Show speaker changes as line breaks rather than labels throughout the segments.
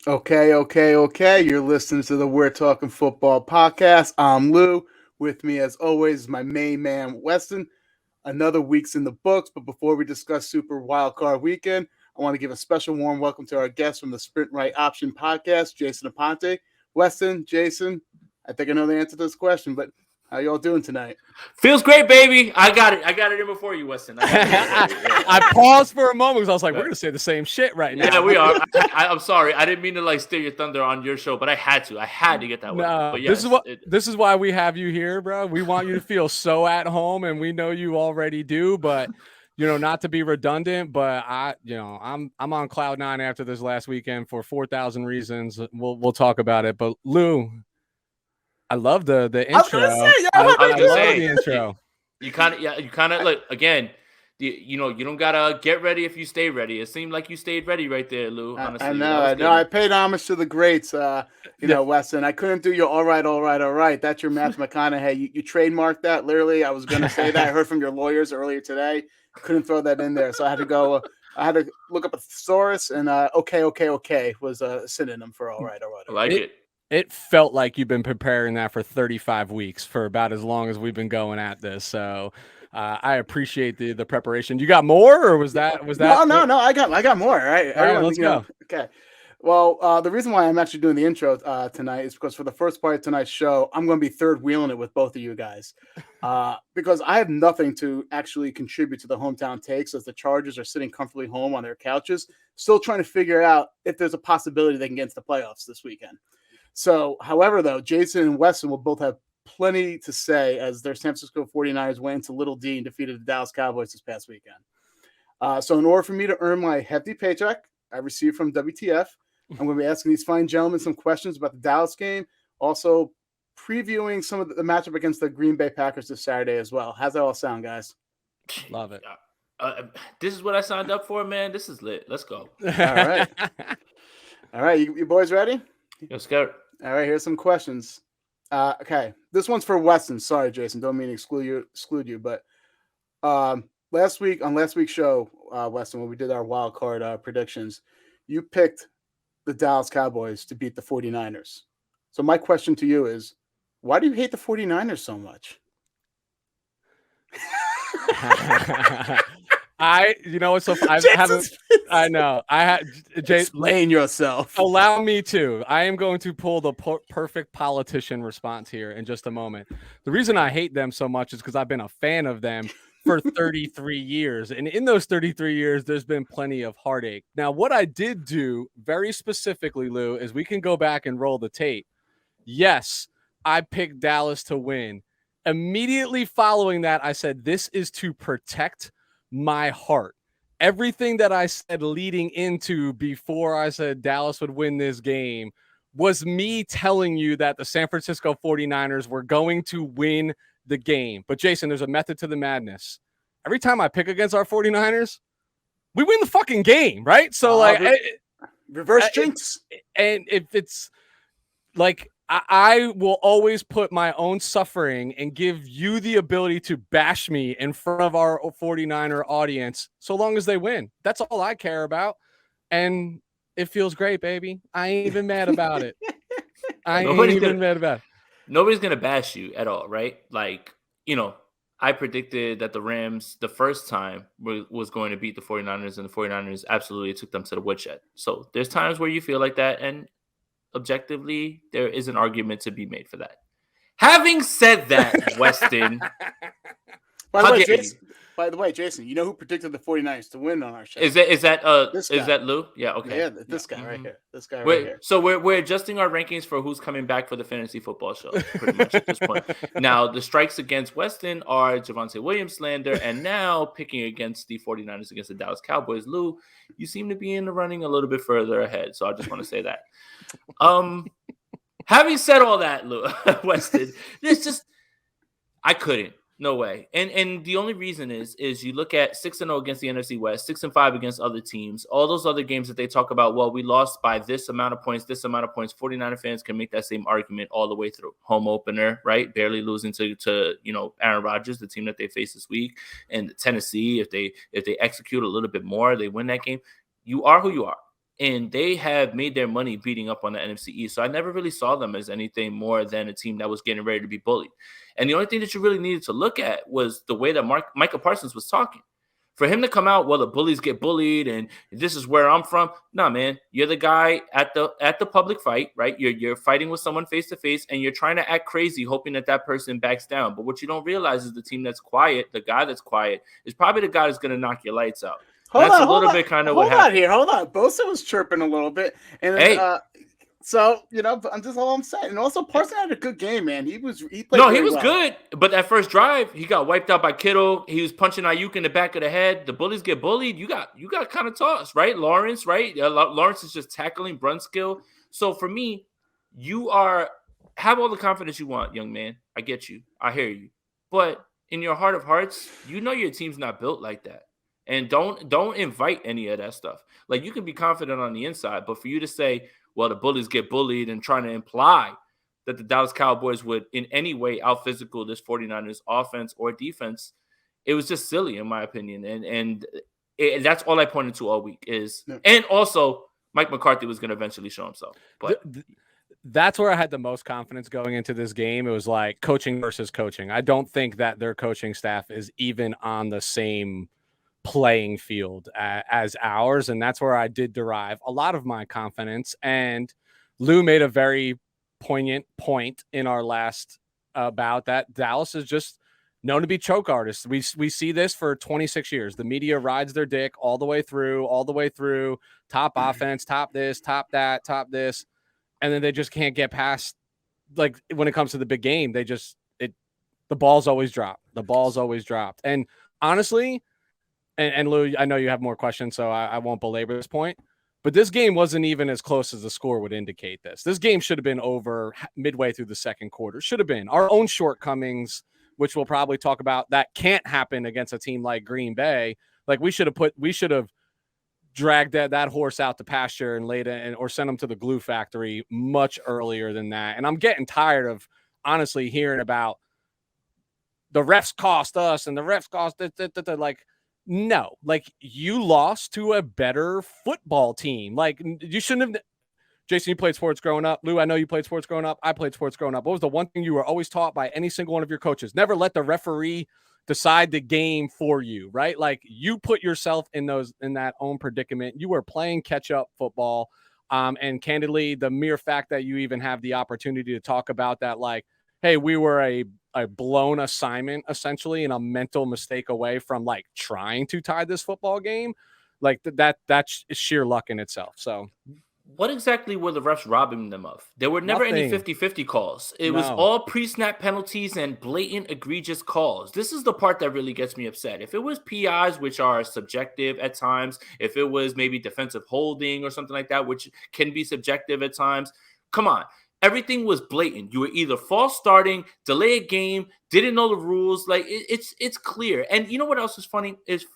Okay. You're listening to the We're Talking Football podcast. I'm Lou. With me, as always, is my main man, Weston. Another week's in the books, but before we discuss Super Wildcard Weekend, I want to give a special warm welcome to our guest from the Sprint Right Option podcast, Jason Aponte. Weston, Jason, I think I know the answer to this question, but how y'all doing tonight?
Feels great, baby. I got it in before you, Weston.
I paused for a moment because I was like, we're going to say the same shit right now.
Yeah, we are. I'm sorry. I didn't mean to steal your thunder on your show, but I had to. I had to get that one. But yes,
this is why we have you here, bro. We want you to feel so at home, and we know you already do, but not to be redundant, but I'm on cloud nine after this last weekend for 4,000 reasons. We'll talk about it. But Lou, I love the intro. I love the intro.
You kind of look again. You don't gotta get ready if you stay ready. It seemed like you stayed ready right there, Lou. Honestly,
I know. I paid homage to the greats. Weston. I couldn't do your all right. That's your Matthew McConaughey. You trademarked that. Literally, I was gonna say that. I heard from your lawyers earlier today. Couldn't throw that in there, so I had to go. I had to look up a thesaurus, and okay was a synonym for all right.
I like it.
It felt like you've been preparing that for 35 weeks, for about as long as we've been going at this. So I appreciate the preparation. You got more, or was that?
No. I got more. Right.
All right, let's go.
Okay. Well, the reason why I'm actually doing the intro tonight is because for the first part of tonight's show, I'm going to be third wheeling it with both of you guys because I have nothing to actually contribute to the hometown takes as the Chargers are sitting comfortably home on their couches, still trying to figure out if there's a possibility they can get into the playoffs this weekend. So, however, though, Jason and Weston will both have plenty to say as their San Francisco 49ers went into Little D and defeated the Dallas Cowboys this past weekend. So in order for me to earn my hefty paycheck I received from WTF, I'm going to be asking these fine gentlemen some questions about the Dallas game, also previewing some of the matchup against the Green Bay Packers this Saturday as well. How's that all sound, guys?
Love it.
This is what I signed up for, man. This is lit. Let's go.
All right. You boys ready?
Let's go.
All right, here's some questions. Okay, this one's for Weston. Sorry, Jason, don't mean to exclude you, but last week's show, Weston, when we did our wild card predictions, you picked the Dallas Cowboys to beat the 49ers. So my question to you is, why do you hate the 49ers so much?
I know.
Explain yourself.
Allow me to. I am going to pull the perfect politician response here in just a moment. The reason I hate them so much is because I've been a fan of them for 33 years. And in those 33 years, there's been plenty of heartache. Now, what I did do very specifically, Lou, is we can go back and roll the tape. Yes, I picked Dallas to win. Immediately following that, I said, this is to protect my heart. Everything that I said leading into before I said Dallas would win this game was me telling you that the San Francisco 49ers were going to win the game. But Jason, there's a method to the madness. Every time I pick against our 49ers, we win the fucking game, right? So
reverse jinx.
And if it's like, I will always put my own suffering and give you the ability to bash me in front of our 49er audience so long as they win. That's all I care about. And it feels great, baby. I ain't even mad about it. Nobody's
going to bash you at all, right? I predicted that the Rams the first time was going to beat the 49ers, and the 49ers absolutely took them to the woodshed. So there's times where you feel like that, and objectively, there is an argument to be made for that. Having said that, Weston.
By the way, Jason, you know who predicted the 49ers to win on our show?
Is that Lou? Yeah, okay.
Yeah, this guy right here. This guy right here.
So we're adjusting our rankings for who's coming back for the fantasy football show, pretty much at this point. Now, the strikes against Weston are Javonte Williams slander, and now picking against the 49ers against the Dallas Cowboys. Lou, you seem to be in the running a little bit further ahead, so I just want to say that. Having said all that, Lou, Weston, I couldn't. No way. And the only reason is you look at 6-0 against the NFC West, 6-5 against other teams, all those other games that they talk about, well, we lost by this amount of points. 49er fans can make that same argument all the way through. Home opener, right? Barely losing to Aaron Rodgers, the team that they face this week, and Tennessee, if they execute a little bit more, they win that game. You are who you are. and they have made their money beating up on the NFC East. So I never really saw them as anything more than a team that was getting ready to be bullied. And the only thing that you really needed to look at was the way that Micah Parsons was talking. For him to come out, well, the bullies get bullied, and this is where I'm from. Nah, man, you're the guy at the public fight, right? You're fighting with someone face to face, and you're trying to act crazy, hoping that person backs down. But what you don't realize is the team that's quiet, the guy that's quiet, is probably the guy that's going to knock your lights out. Hold on. Kind of what happened.
Hold on. Bosa was chirping a little bit, and so that's all I'm saying. And also, Parsons had a good game, man. He played. No,
he was
well.
good, but that first drive, he got wiped out by Kittle. He was punching Ayuk in the back of the head. The bullies get bullied. You got kind of tossed, right? Lawrence, right? Lawrence is just tackling Brunskill. So for me, have all the confidence you want, young man. I get you. I hear you. But in your heart of hearts, your team's not built like that. And don't invite any of that stuff. Like, you can be confident on the inside, but for you to say, well, the bullies get bullied, and trying to imply that the Dallas Cowboys would in any way out-physical this 49ers offense or defense, it was just silly in my opinion. And that's all I pointed to all week is – and also Mike McCarthy was going to eventually show himself. But
that's where I had the most confidence going into this game. It was like coaching versus coaching. I don't think that their coaching staff is even on the same – playing field as ours, and that's where I did derive a lot of my confidence. And Lou made a very poignant point in our last bout that Dallas is just known to be choke artists. We see this for 26 years. The media rides their dick all the way through, top offense, top this, top that, top this, and then they just can't get past. Like, when it comes to the big game, the ball's always dropped. And honestly, and Lou, I know you have more questions, so I won't belabor this point. But this game wasn't even as close as the score would indicate this. This game should have been over midway through the second quarter. Should have been. Our own shortcomings, which we'll probably talk about, that can't happen against a team like Green Bay. Like, we should have dragged that horse out to pasture and laid it, or sent him to the glue factory much earlier than that. And I'm getting tired of, honestly, hearing about the refs cost us and the refs cost like, no, like, you lost to a better football team. Like, you shouldn't have. Jason, you played sports growing up. Lou, I know you played sports growing up. I played sports growing up. What was the one thing you were always taught by any single one of your coaches? Never let the referee decide the game for you, right? Like, you put yourself in that own predicament. You were playing catch-up football. And candidly, the mere fact that you even have the opportunity to talk about that, like, hey, we were a blown assignment, essentially, and a mental mistake away from, like, trying to tie this football game. Like, that's sheer luck in itself. So
what exactly were the refs robbing them of? There were never any 50-50 calls. It was all pre-snap penalties and blatant egregious calls. This is the part that really gets me upset. If it was PIs, which are subjective at times, if it was maybe defensive holding or something like that, which can be subjective at times, come on. Everything was blatant. You were either false starting, delay a game, didn't know the rules. Like, it's clear. And you know what else is funny is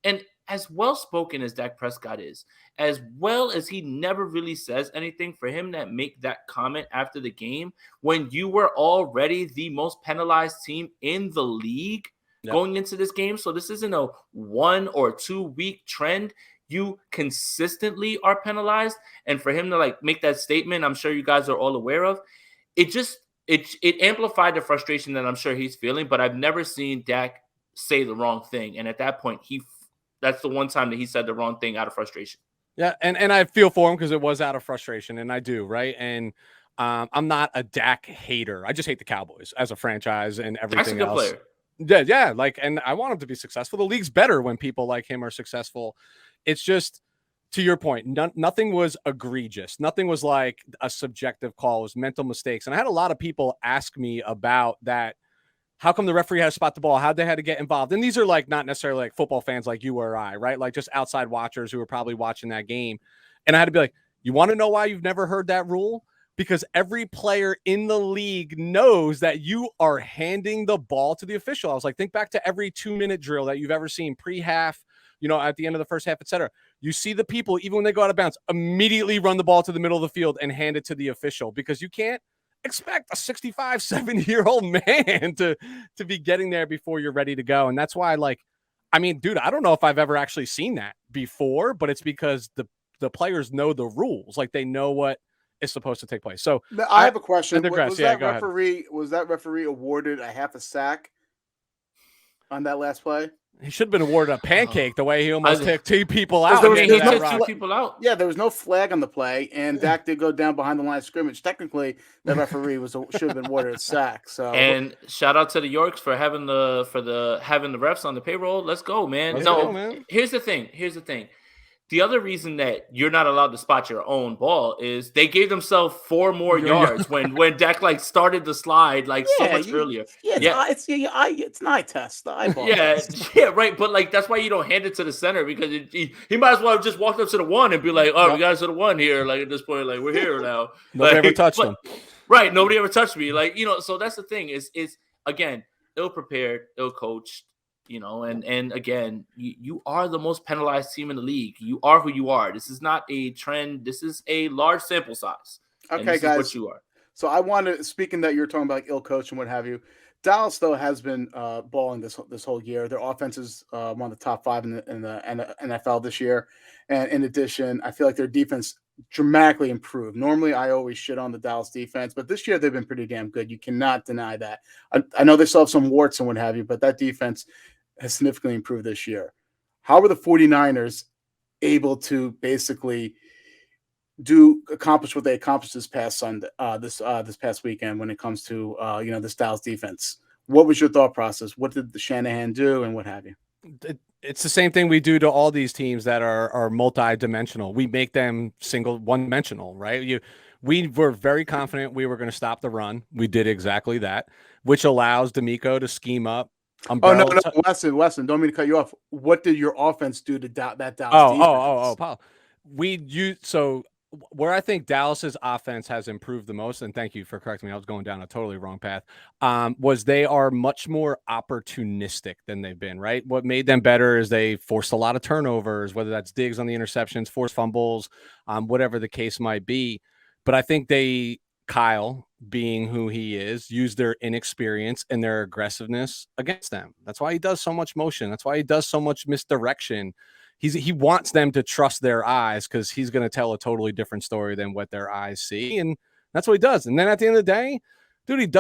and as well spoken as Dak Prescott is, as well as he never really says anything, for him to make that comment after the game when you were already the most penalized team in the league going into this game. So this isn't a 1 or 2 week trend. You consistently are penalized. And for him to, like, make that statement, I'm sure you guys are all aware of, it amplified the frustration that I'm sure he's feeling. But I've never seen Dak say the wrong thing. And at that point, that's the one time that he said the wrong thing out of frustration.
Yeah, and I feel for him because it was out of frustration, and I do, right? And I'm not a Dak hater. I just hate the Cowboys as a franchise and everything else. That's a good player. Yeah, like, and I want him to be successful. The league's better when people like him are successful. It's just, to your point, nothing was egregious. Nothing was like a subjective call. It was mental mistakes. And I had a lot of people ask me about that. How come the referee had to spot the ball? How'd they had to get involved? And these are, like, not necessarily like football fans like you or I, right? Like, just outside watchers who were probably watching that game. And I had to be like, you want to know why you've never heard that rule? Because every player in the league knows that you are handing the ball to the official. I was like, think back to every 2-minute drill that you've ever seen pre-half, at the end of the first half, etc. You see the people, even when they go out of bounds, immediately run the ball to the middle of the field and hand it to the official, because you can't expect a 65, 70-year-old man to be getting there before you're ready to go. And that's why, like, I mean, dude, I don't know if I've ever actually seen that before, but it's because the players know the rules. Like they know what is supposed to take place. So
I have a question.
digress.
Was
Yeah,
that
go ahead.
referee awarded a half a sack on that last play?
He should have been awarded a pancake the way he almost took 2 people out.
There was-
He
there's no
took 2 people out.
Yeah, there was no flag on the play, and Dak did go down behind the line of scrimmage. Technically, the referee should have been awarded a sack. So,
And shout out to the Yorks for having the refs on the payroll. Let's go, man.
Let's
no,
go, man.
Here's the thing. The other reason that you're not allowed to spot your own ball is they gave themselves 4 more yards when Dak like started the slide so much earlier.
It's an eye test. The eyeball. test.
Yeah, right. But like that's why you don't hand it to the center because he might as well have just walked up to the 1 and be like, "Oh, we got to the 1 here." Like at this point, like we're here now.
Nobody ever touched him.
Right. Nobody ever touched me. Like so that's the thing is again ill prepared, ill coached. And again, you are the most penalized team in the league. You are who you are. This is not a trend. This is a large sample size.
Okay, guys.
What you are.
So I wanted, speaking that you're talking about ill coach and what have you, Dallas though has been balling this whole year. Their offense is one of the top 5 in the NFL this year, and in addition, I feel like their defense dramatically improved. Normally, I always shit on the Dallas defense, but this year they've been pretty damn good. You cannot deny that. I know they still have some warts and what have you, but that defense has significantly improved this year. How were the 49ers able to basically accomplish what they accomplished this past Sunday, this past weekend when it comes to this Dallas defense? What was your thought process? What did the Shanahan do and what have you?
It's the same thing we do to all these teams that are multi-dimensional. We make them one-dimensional, right? We were very confident we were going to stop the run. We did exactly that, which allows D'Amico to scheme up.
No, Weston, don't mean to cut you off. What did your offense do to that Dallas defense?
Paul. So where I think Dallas's offense has improved the most, and thank you for correcting me, I was going down a totally wrong path, was they are much more opportunistic than they've been, right? What made them better is they forced a lot of turnovers, whether that's Diggs on the interceptions, forced fumbles, whatever the case might be. But I think Kyle, being who he is, use their inexperience and their aggressiveness against them. That's why he does so much motion. That's why he does so much misdirection. He wants them to trust their eyes because he's going to tell a totally different story than what their eyes see. And that's what he does. And then at the end of the day, dude,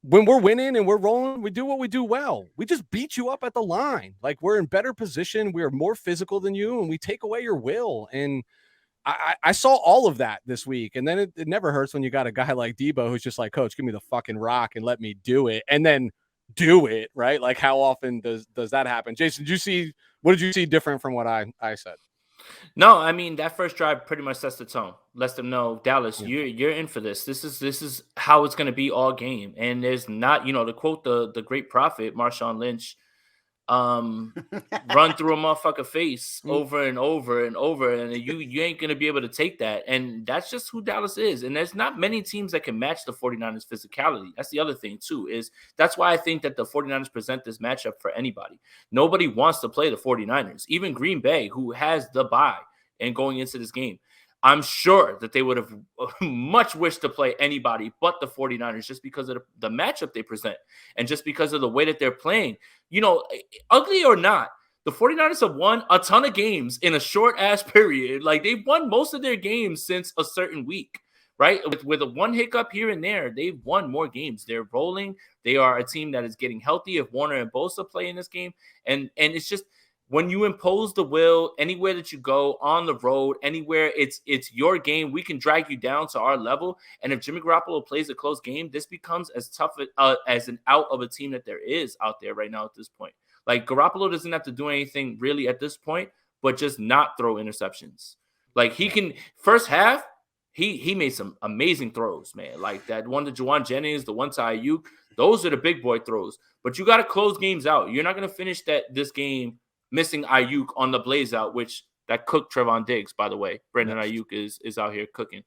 when we're winning and we're rolling, we do what we do well. We just beat you up at the line. Like we're in better position. We're more physical than you and we take away your will. And I saw all of that this week. And then it never hurts when you got a guy like Debo who's just like, Coach, give me the fucking rock and let me do it. And then do it, right? Like how often does that happen? Jason, what did you see different from what I said? No,
I mean, that first drive pretty much sets the tone. Lets them know, Dallas, you're in for this. This is how it's going to be all game. And there's not, to quote the great prophet, Marshawn Lynch, run through a motherfucker face over and over and over, and you ain't gonna be able to take that. And that's just who Dallas is. And there's not many teams that can match the 49ers physicality. That's the other thing too, is that's why I think that the 49ers present this matchup for anybody. Nobody wants to play the 49ers, even Green Bay, who has the bye and going into this game. I'm sure that they would have much wished to play anybody but the 49ers just because of the matchup they present and just because of the way that they're playing. Ugly or not, the 49ers have won a ton of games in a short-ass period. Like, they've won most of their games since a certain week, right? With a one hiccup here and there, they've won more games. They're rolling. They are a team that is getting healthy if Warner and Bosa play in this game. And it's just – when you impose the will anywhere that you go on the road, anywhere it's your game, we can drag you down to our level. And if Jimmy Garoppolo plays a close game, this becomes as tough as an out of a team that there is out there right now at this point. Like Garoppolo doesn't have to do anything really at this point, but just not throw interceptions. Like he can first half, he made some amazing throws, man. Like that one to Juwan Jennings, the one to Ayuk, those are the big boy throws. But you got to close games out. You're not going to finish this game missing Ayuk on the blaze out, which that cooked Trevon Diggs, by the way. Brandon Ayuk is out here cooking.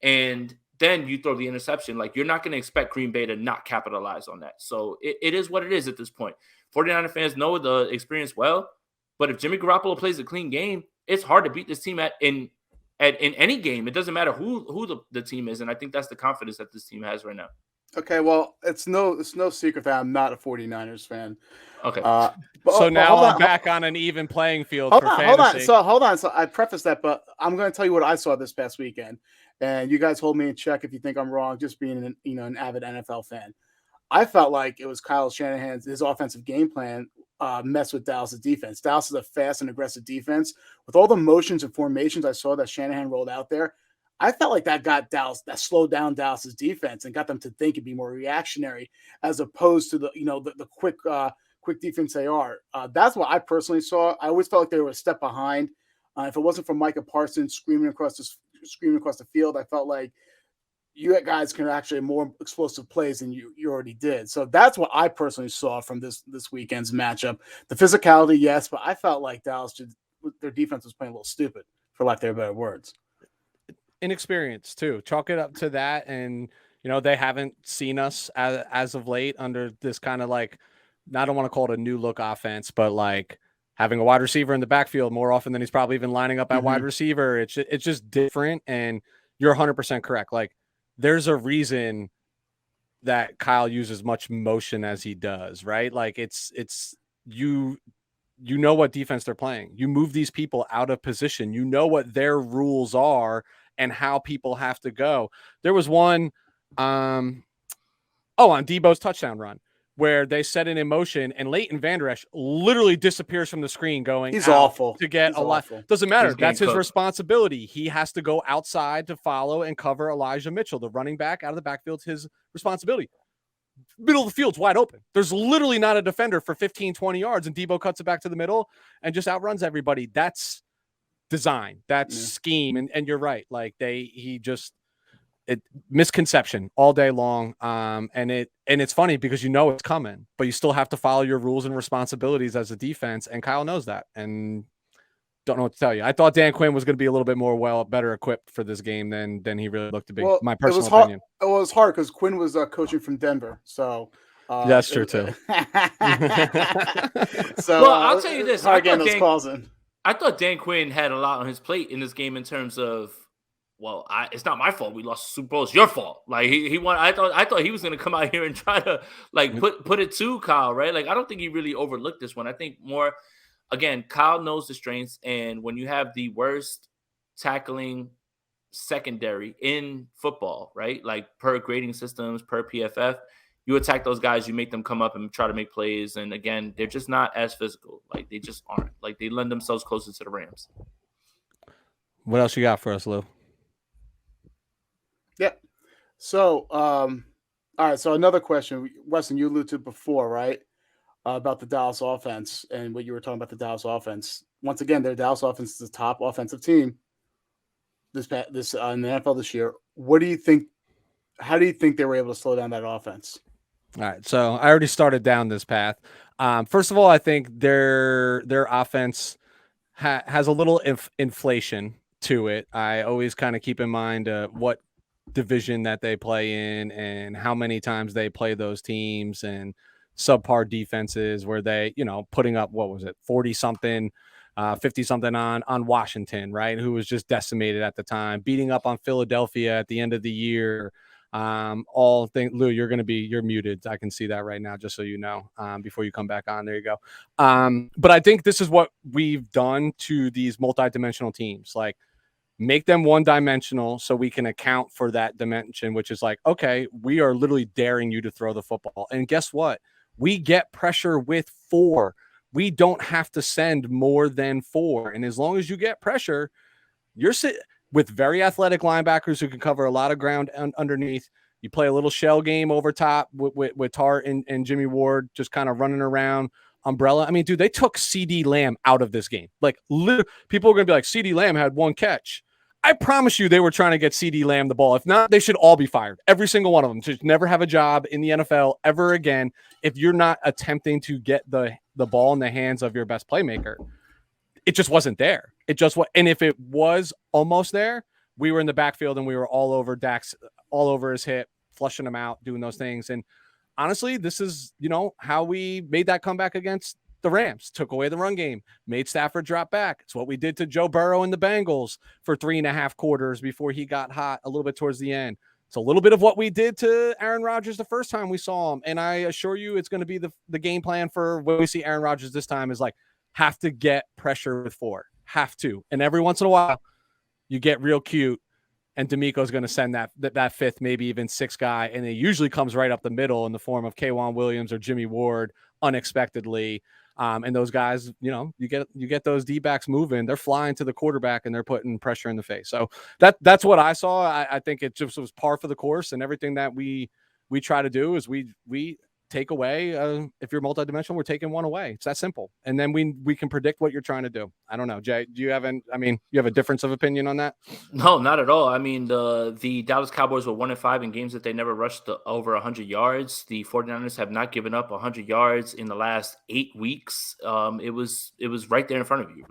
And then you throw the interception. Like, you're not going to expect Green Bay to not capitalize on that. So it is what it is at this point. 49er fans know the experience well, but if Jimmy Garoppolo plays a clean game, it's hard to beat this team in any game. It doesn't matter who the team is, and I think that's the confidence that this team has right now.
Okay, well, it's no secret that I'm not a 49ers fan.
Okay.
So now
hold
I'm
on,
back on an even playing field
hold
for
on,
fantasy.
hold on. So I preface that, but I'm going to tell you what I saw this past weekend, and you guys hold me in check if you think I'm wrong. Just being an avid NFL fan, I felt like it was Kyle Shanahan's his offensive game plan messed with Dallas' defense. Dallas is a fast and aggressive defense. With all the motions and formations I saw that Shanahan rolled out there, I felt like that slowed down Dallas' defense and got them to think and be more reactionary as opposed to the quick defense they are. That's what I personally saw. I always felt like they were a step behind. If it wasn't for Micah Parsons screaming across the field, I felt like you guys can actually have more explosive plays than you already did. So that's what I personally saw from this weekend's matchup. The physicality, yes, but I felt like their defense was playing a little stupid, for lack of better words.
Inexperience too. Chalk it up to that, and they haven't seen us as of late under this kind of like, I don't want to call it a new look offense, but like having a wide receiver in the backfield more often than he's probably even lining up at wide receiver. It's just different, and you're 100% correct. Like, there's a reason that Kyle uses much motion as he does, right? Like it's you know what defense they're playing. You move these people out of position. You know what their rules are and how people have to go. There was one on Debo's touchdown run where they set it in motion and Leighton Vander Esch literally disappears from the screen going
He's
out
awful
to get
He's
a lot.
awful.
Doesn't matter. That's his
cooked.
responsibility. He has to go outside to follow and cover Elijah Mitchell. The running back out of the backfield's his responsibility. Middle of the field's wide open. There's literally not a defender for 15, 20 yards, and Debo cuts it back to the middle and just outruns everybody. That's design. That's scheme. And you're right. Like misconception all day long. And it's funny because it's coming, but you still have to follow your rules and responsibilities as a defense. And Kyle knows that. And don't know what to tell you. I thought Dan Quinn was going to be a little bit better equipped for this game than he really looked to be. My personal opinion.
It was hard because Quinn was coaching from Denver, so
that's true too.
So I'll tell you this:
I
thought Dan Quinn had a lot on his plate in this game in terms of, it's not my fault we lost the Super Bowl. It's your fault. Like he won. I thought he was going to come out here and try to like put it to Kyle, right? Like I don't think he really overlooked this one. I think more. Again, Kyle knows the strengths, and when you have the worst tackling secondary in football, right? Like per grading systems, per PFF, you attack those guys, you make them come up and try to make plays. And again, they're just not as physical. Like they just aren't. Like they lend themselves closer to the Rams.
What else you got for us, Lou?
Yeah. So, all right. So another question, Weston, you alluded to before, right? About the Dallas offense and what you were talking about the Dallas offense. Once again, their Dallas offense is the top offensive team this in the NFL this year. What do you think? How do you think they were able to slow down that offense?
All right, so I already started down this path. First of all, I think their offense has a little inflation to it. I always kind of keep in mind what division that they play in and how many times they play those teams and subpar defenses where they, putting up, 40 something, 50 something on Washington, right? Who was just decimated at the time, beating up on Philadelphia at the end of the year. Lou, you're muted. I can see that right now, just so you know, before you come back on. There you go. But I think this is what we've done to these multidimensional teams. Like, make them one-dimensional so we can account for that dimension, which is like, okay, we are literally daring you to throw the football. And guess what? We get pressure with 4. We don't have to send more than 4. And as long as you get pressure, you're with very athletic linebackers who can cover a lot of ground underneath. You play a little shell game over top with Tart and Jimmy Ward just kind of running around umbrella. I mean, dude, they took CD Lamb out of this game. Like, people are going to be like, CD Lamb had 1 catch. I promise you they were trying to get CD Lamb the ball. If not, they should all be fired. Every single one of them. Just never have a job in the NFL ever again if you're not attempting to get the ball in the hands of your best playmaker. It just wasn't there. And if it was almost there, we were in the backfield and we were all over Dax, all over his hip, flushing him out, doing those things. And honestly, this is, how we made that comeback against the Rams. Took away the run game, made Stafford drop back. It's what we did to Joe Burrow and the Bengals for 3.5 quarters before he got hot a little bit towards the end. It's a little bit of what we did to Aaron Rodgers the first time we saw him. And I assure you it's going to be the game plan for when we see Aaron Rodgers this time is like, have to get pressure with 4. Have to. And every once in a while, you get real cute, and D'Amico's going to send that 5th, maybe even 6th guy, and it usually comes right up the middle in the form of K'Wan Williams or Jimmy Ward unexpectedly. And those guys, you get those D-backs moving. They're flying to the quarterback and they're putting pressure in the face. So that's what I saw. I think it just was par for the course, and everything that we try to do is we take away. If you're multidimensional, we're taking one away. It's that simple. And then we can predict what you're trying to do. I don't know, Jay, you have a difference of opinion on that?
No, not at all. I mean, the Dallas Cowboys were 1-5 in games that they never rushed over 100 yards. The 49ers have not given up 100 yards in the last 8 weeks. It was right there in front of you.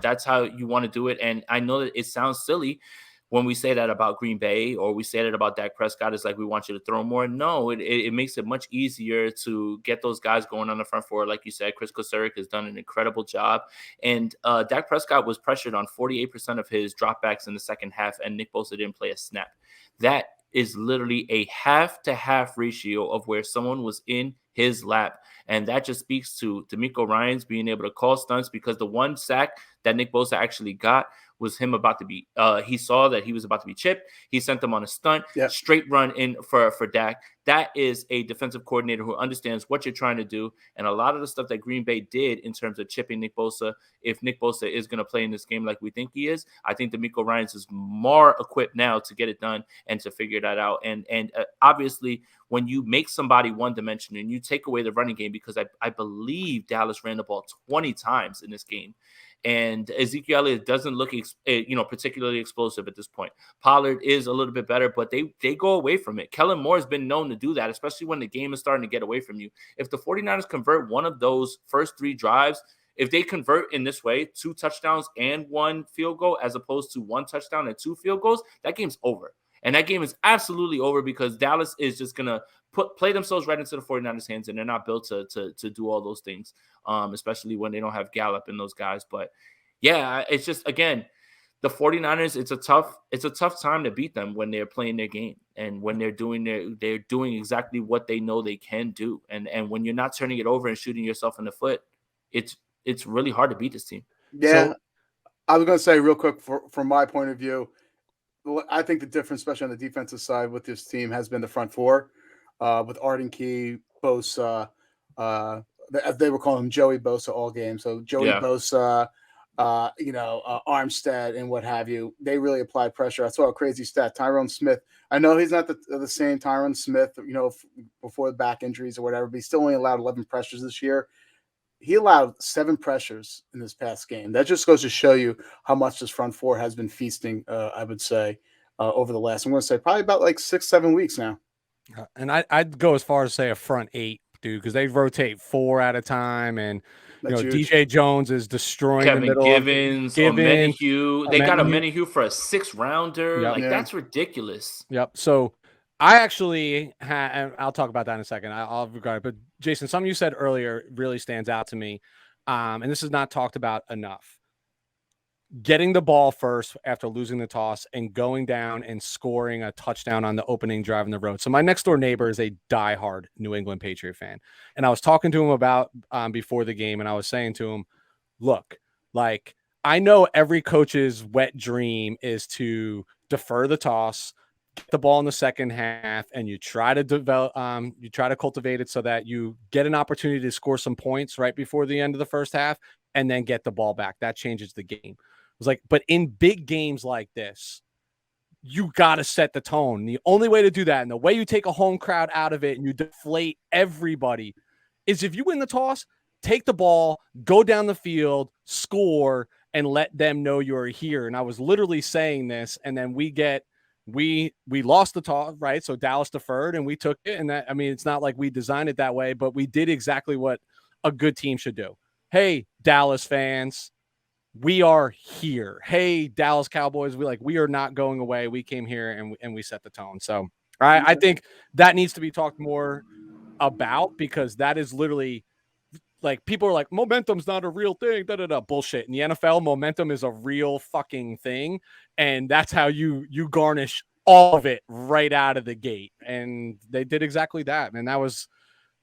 That's how you want to do it. And I know that it sounds silly when we say that about Green Bay, or we say that about Dak Prescott, it's like we want you to throw more. No, it makes it much easier to get those guys going on the front four. Like you said, Chris Kosuric has done an incredible job. And Dak Prescott was pressured on 48% of his dropbacks in the second half, and Nick Bosa didn't play a snap. That is literally a half-to-half ratio of where someone was in his lap. And that just speaks to D'Amico Ryans being able to call stunts, because the one sack that Nick Bosa actually got was him about to be he saw that he was about to be chipped. He sent them on a stunt, straight run in for Dak. That is a defensive coordinator who understands what you're trying to do. And a lot of the stuff that Green Bay did in terms of chipping Nick Bosa, if Nick Bosa is going to play in this game like we think he is, I think D'Amico Ryans is more equipped now to get it done and to figure that out. And obviously, when you make somebody one-dimensional and you take away the running game, because I believe Dallas ran the ball 20 times in this game, and Ezekiel Elliott doesn't look particularly explosive at this point. Pollard is a little bit better, but they go away from it. Kellen Moore has been known to do that, especially when the game is starting to get away from you. If the 49ers convert one of those first 3 drives, if they convert in this way, 2 touchdowns and 1 field goal, as opposed to 1 touchdown and 2 field goals, that game's over. And that game is absolutely over, because Dallas is just going to play themselves right into the 49ers' hands, and they're not built to do all those things, especially when they don't have Gallup and those guys. But, yeah, it's just, again, the 49ers, it's a tough time to beat them when they're playing their game and when they're doing exactly what they know they can do. And when you're not turning it over and shooting yourself in the foot, it's really hard to beat this team.
Yeah,
So,
I was going to say real quick, from my point of view, I think the difference, especially on the defensive side with this team, has been the front four, with Arden Key, Bosa, they were calling him Joey Bosa all game. So Joey Bosa, Armstead and what have you. They really applied pressure. I saw a crazy stat. Tyrone Smith. I know he's not the same Tyrone Smith, before the back injuries or whatever, but he still only allowed 11 pressures this year. He allowed 7 pressures in this past game. That just goes to show you how much this front four has been feasting, I would say, over the last, I'm going to say probably about 6-7 weeks now.
And I'd go as far as say a front 8, dude, because they rotate 4 at a time. And, DJ Jones is destroying
Kevin
the middle.
Givens, Omenihu. They got Omenihu for a 6th rounder. That's ridiculous.
Yep. So I actually and I'll talk about that in a second. I'll regard it. But Jason, something you said earlier really stands out to me. And this is not talked about enough. Getting the ball first after losing the toss and going down and scoring a touchdown on the opening drive on the road. So my next door neighbor is a diehard New England Patriot fan. And I was talking to him about before the game, and I was saying to him, look, I know every coach's wet dream is to defer the toss, get the ball in the second half, and you try to develop, you try to cultivate it so that you get an opportunity to score some points right before the end of the first half and then get the ball back. That changes the game. Was like, but in big games like this, you got to set the tone. The only way to do that, and the way you take a home crowd out of it and you deflate everybody, is if you win the toss, take the ball, go down the field, score, and let them know you're here. And I was literally saying this, and then we lost the toss, right? So Dallas deferred, and we took it. And that, it's not like we designed it that way, but we did exactly what a good team should do. Hey, Dallas fans, we are here. Hey, Dallas Cowboys, we are not going away. We came here and we set the tone. So I think that needs to be talked more about, because that is literally people are like, momentum's not a real thing. Bullshit. In the NFL, momentum is a real fucking thing. And that's how you garnish all of it right out of the gate. And they did exactly that, man. That was,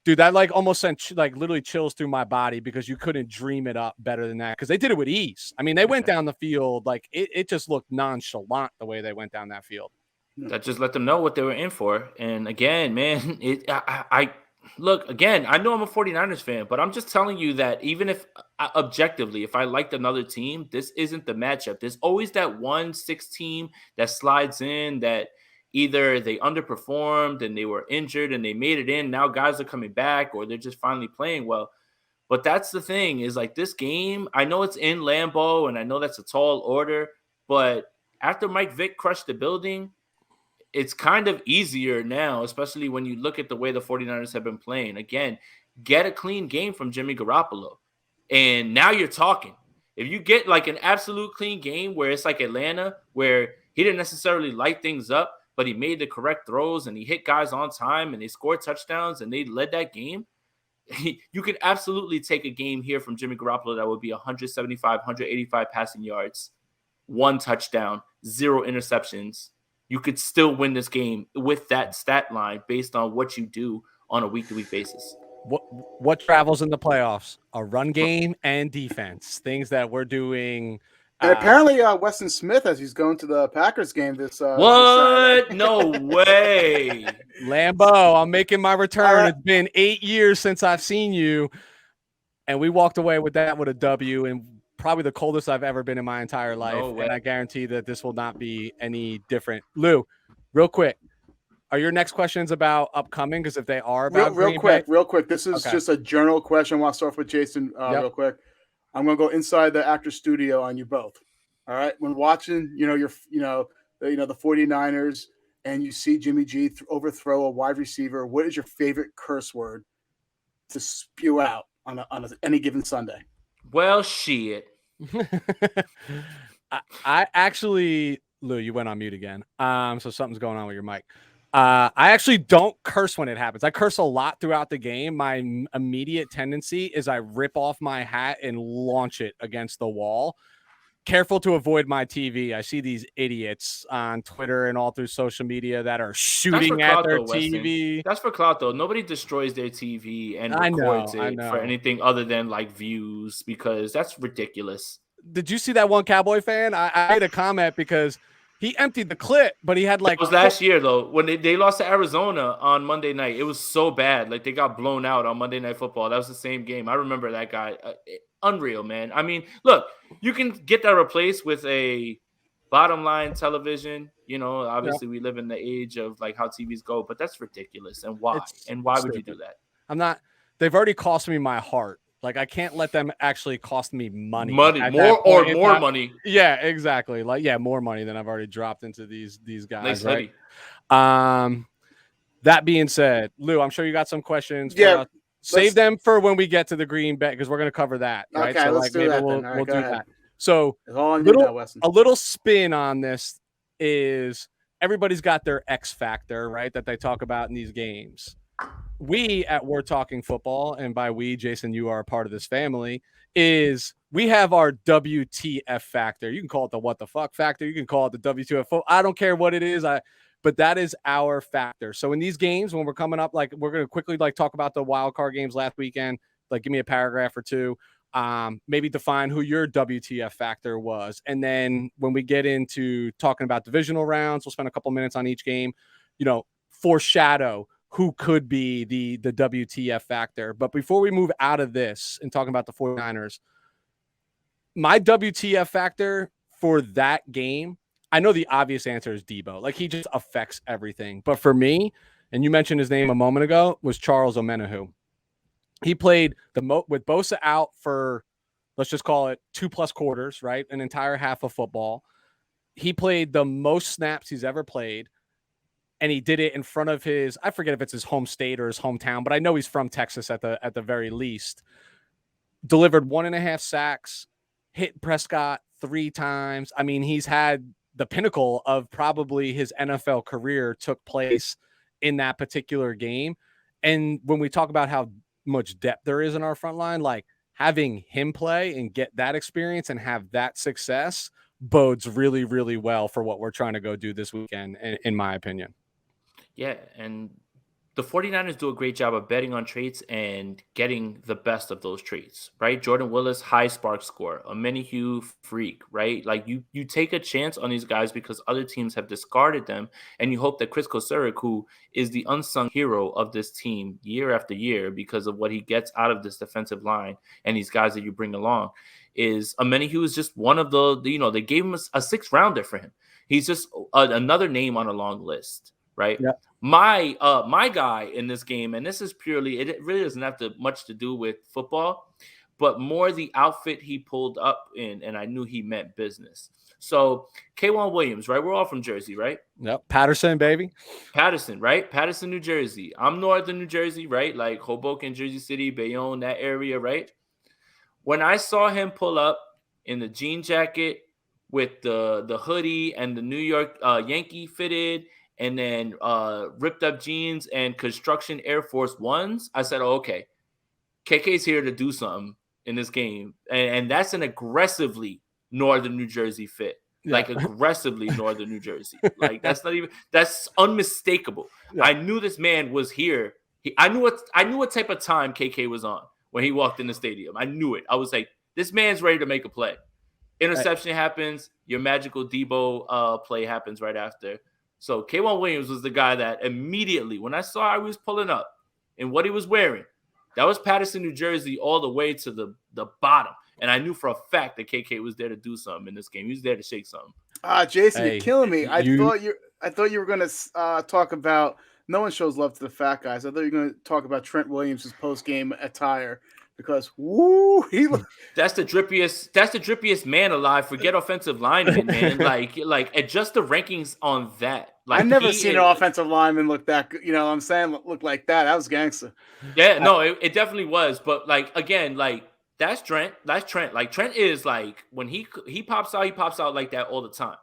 dude, that like almost sent like literally chills through my body because you couldn't dream it up better than that because they did it with ease. I mean, they went down the field like it just looked nonchalant the way they went down that field.
That just let them know what they were in for. And again, man, I look, again, I know I'm a 49ers fan, but I'm just telling you that even if objectively, if I liked another team, this isn't the matchup. There's always that 1-6 team that slides in that either they underperformed and they were injured and they made it in. Now guys are coming back or they're just finally playing well. But that's the thing is like this game, I know it's in Lambeau and I know that's a tall order, but after Mike Vick crushed the building, it's kind of easier now, especially when you look at the way the 49ers have been playing. Again, get a clean game from Jimmy Garoppolo. And now you're talking. If you get like an absolute clean game where it's like Atlanta, where he didn't necessarily light things up, but he made the correct throws and he hit guys on time and they scored touchdowns and they led that game, you could absolutely take a game here from Jimmy Garoppolo that would be 175, 185 passing yards, 1 touchdown, 0 interceptions. You could still win this game with that stat line based on what you do on a week-to-week basis.
What travels in the playoffs? A run game and defense, things that we're doing.
And apparently, Weston Smith, as he's going to the Packers game this.
What? No way.
Lambeau, I'm making my return. It's been 8 years since I've seen you, and we walked away with that with a W, and probably the coldest I've ever been in my entire life.
No
and I guarantee that this will not be any different. Lou, real quick, are your next questions about upcoming? Because if they are about
real quick, this is just a general question. I want to start with Jason real quick. I'm going to go inside the actor studio on you both. All right. When watching, the 49ers and you see Jimmy G overthrow a wide receiver, what is your favorite curse word to spew out on any given Sunday?
Well, shit.
I actually, Lou, you went on mute again. So something's going on with your mic. I actually don't curse when it happens. I curse a lot throughout the game. My immediate tendency is I rip off my hat and launch it against the wall. Careful to avoid my TV. I see these idiots on Twitter and all through social media that are shooting at their TV.
That's for clout, though. Nobody destroys their TV and records it for anything other than like views because that's ridiculous.
Did you see that one Cowboy fan? I made a comment because he emptied the clip, but he had like.
It was last year, though, when they lost to Arizona on Monday night. It was so bad. Like, they got blown out on Monday Night Football. That was the same game. I remember that guy. Unreal, man. I mean, look, you can get that replaced with a bottom line television. Obviously, we live in the age of, like, how TVs go, but that's ridiculous. And why? Why would you do that?
They've already cost me my heart. Like, I can't let them actually cost me money.
More money.
Yeah, exactly. Like, more money than I've already dropped into these guys.
Nice,
right? That being said, Lou, I'm sure you got some questions.
Yeah.
Save them for when we get to the Green Bay because we're going to cover that. Right?
Okay,
so
let's do that. We'll
do that. So
a
little spin on this is everybody's got their X factor, right? That they talk about in these games. We at We're Talking Football, and by we, Jason, you are a part of this family, is we have our WTF factor. You can call it the what the fuck factor. You can call it the WTF. I don't care what it is. But that is our factor. So in these games, when we're coming up, like we're going to quickly like talk about the wild card games last weekend, like give me a paragraph or two, maybe define who your WTF factor was. And then when we get into talking about divisional rounds, we'll spend a couple minutes on each game, foreshadow who could be the WTF factor. But before we move out of this and talking about the 49ers, my WTF factor for that game, I know the obvious answer is Debo. Like, he just affects everything. But for me, and you mentioned his name a moment ago, was Charles Omenihu. He played with Bosa out for, let's just call it 2+ quarters, right? An entire half of football. He played the most snaps he's ever played. And he did it in front of I forget if it's his home state or his hometown, but I know he's from Texas at the very least. Delivered 1.5 sacks, hit Prescott 3 times. I mean, he's had the pinnacle of probably his NFL career took place in that particular game. And when we talk about how much depth there is in our front line, like having him play and get that experience and have that success bodes really, really well for what we're trying to go do this weekend, in my opinion.
Yeah, and the 49ers do a great job of betting on traits and getting the best of those traits, right? Jordan Willis, high spark score, a Hugh freak, right? Like you take a chance on these guys because other teams have discarded them, and you hope that Chris Kosuric, who is the unsung hero of this team year after year because of what he gets out of this defensive line and these guys that you bring along, is Hugh is just one of they gave him a sixth rounder for him. He's just another name on a long list, right?
Yeah.
My guy in this game, and this is purely, it really doesn't have much to do with football, but more the outfit he pulled up in, and I knew he meant business. So K'Wan Williams, right? We're all from Jersey, right?
Yep. Patterson, baby.
Patterson, right? Patterson, New Jersey. I'm northern New Jersey, right? Like Hoboken, Jersey City, Bayonne, that area, right? When I saw him pull up in the jean jacket with the hoodie and the New York Yankee fitted, and then ripped up jeans and construction Air Force Ones, I said, oh, okay, KK's here to do something in this game. And that's an aggressively northern New Jersey fit. Yeah. Like aggressively northern New Jersey. Like that's unmistakable. Yeah. I knew this man was here. I knew what type of time KK was on when he walked in the stadium. I knew it. I was like, this man's ready to make a play. Interception happens. Your magical Debo play happens right after. So K'Wan Williams was the guy that immediately, when I saw he was pulling up and what he was wearing, that was Patterson, New Jersey, all the way to the bottom. And I knew for a fact that KK was there to do something in this game. He was there to shake something.
Jason, you're killing me. I thought you were going to talk about. No one shows love to the fat guys. I thought you were going to talk about Trent Williams' post-game attire. Because
that's the drippiest man alive. Forget offensive lineman, man. like adjust the rankings on that. Like,
I've never seen an offensive lineman look that good. You know what I'm saying? Look like that. That was gangster.
Yeah, no, it definitely was. But like again, like that's Trent. That's Trent. Like Trent is like when he pops out like that all the time.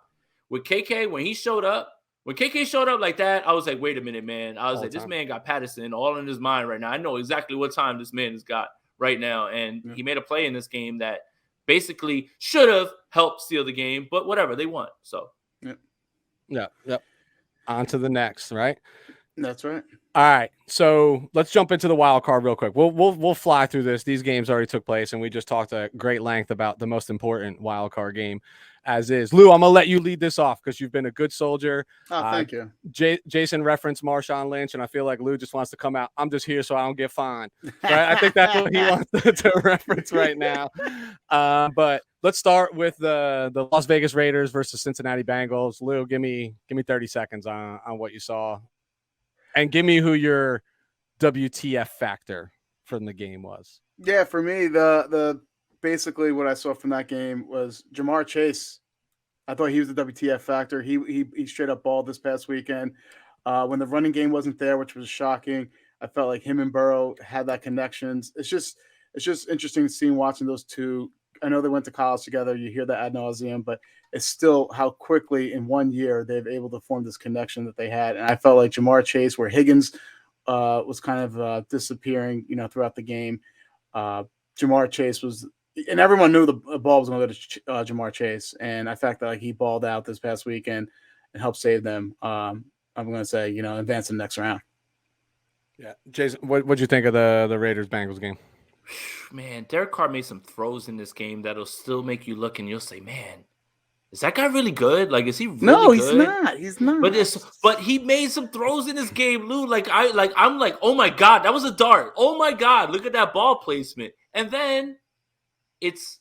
With KK, when KK showed up like that, I was like, wait a minute, man. I was like, this man got Patterson all in his mind right now. I know exactly what time this man has got right now, and he made a play in this game that basically should have helped steal the game, but whatever, they won. So
yeah. On to the next, right?
That's right.
All right, so let's jump into the wild card real quick. We'll fly through this. These games already took place, and we just talked at great length about the most important wild card game, as is. Lou, I'm gonna let you lead this off because you've been a good soldier.
Oh, thank you.
Jason referenced Marshawn Lynch, and I feel like Lou just wants to come out. I'm just here so I don't get fined. Right? I think that's what he wants to reference right now. But let's start with the Las Vegas Raiders versus Cincinnati Bengals. Lou, give me 30 seconds on what you saw. And give me who your WTF factor from the game was.
Yeah, for me, the basically what I saw from that game was Jamar Chase. I thought he was the WTF factor. He straight up balled this past weekend. When the running game wasn't there, which was shocking, I felt like him and Burrow had that connections. It's just interesting seeing watching those two. I know they went to college together. You hear that ad nauseum, but it's still how quickly in 1 year they've able to form this connection that they had. And I felt like Jamar Chase, where Higgins was kind of disappearing, throughout the game. Jamar Chase was, and everyone knew the ball was going to go to Jamar Chase. And the fact that he balled out this past weekend and helped save them, I'm going to say, advance to the next round.
Yeah, Jason, what'd you think of the Raiders Bengals game?
Man, Derek Carr made some throws in this game that'll still make you look and you'll say, man, is that guy really good? Like, is he really good?
No, he's not. He's not.
But he made some throws in this game, Lou. I'm like, oh my God, that was a dart. Oh my God, look at that ball placement. And then it's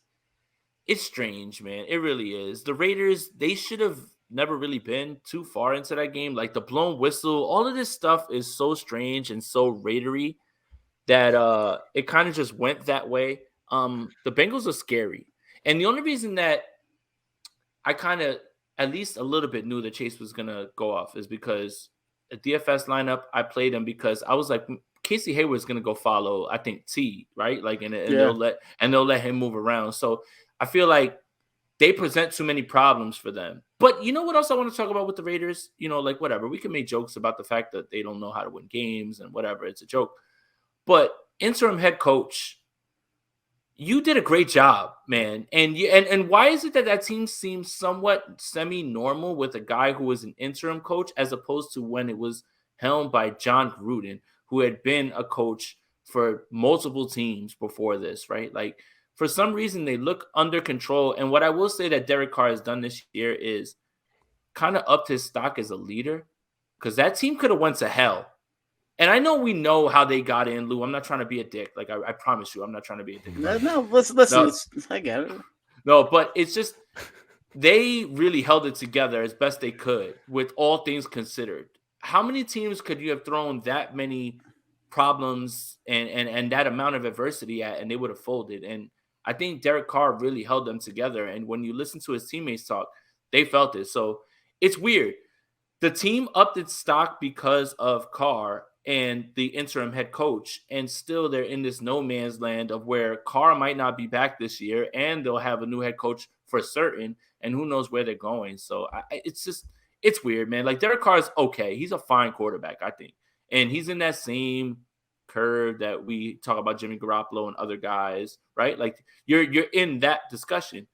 strange, man. It really is. The Raiders, they should have never really been too far into that game. Like the blown whistle, all of this stuff is so strange and so Raidery that it kind of just went that way. The Bengals are scary. And the only reason that I kind of at least a little bit knew that Chase was going to go off is because a DFS lineup, I played him because I was like, Casey Hayward's going to go follow, I think, T, right? Like, and they'll let him move around. So I feel like they present too many problems for them. But you know what else I want to talk about with the Raiders? Like whatever. We can make jokes about the fact that they don't know how to win games and whatever. It's a joke. But interim head coach, you did a great job, man. And why is it that team seems somewhat semi-normal with a guy who was an interim coach as opposed to when it was helmed by John Gruden, who had been a coach for multiple teams before this, right? Like, for some reason, they look under control. And what I will say that Derek Carr has done this year is kind of upped his stock as a leader, because that team could have went to hell. And I know we know how they got in, Lou. I'm not trying to be a dick. Like, I promise you, I'm not trying to be a dick.
No, listen. I get it.
No, but it's just they really held it together as best they could with all things considered. How many teams could you have thrown that many problems and that amount of adversity at, and they would have folded? And I think Derek Carr really held them together. And when you listen to his teammates talk, they felt it. So it's weird. The team upped its stock because of Carr and the interim head coach, and still they're in this no man's land of where Carr might not be back this year, and they'll have a new head coach for certain, and who knows where they're going. So it's weird, man. Like, Derek Carr's okay. He's a fine quarterback, I think. And he's in that same curve that we talk about Jimmy Garoppolo and other guys, right? Like, you're in that discussion.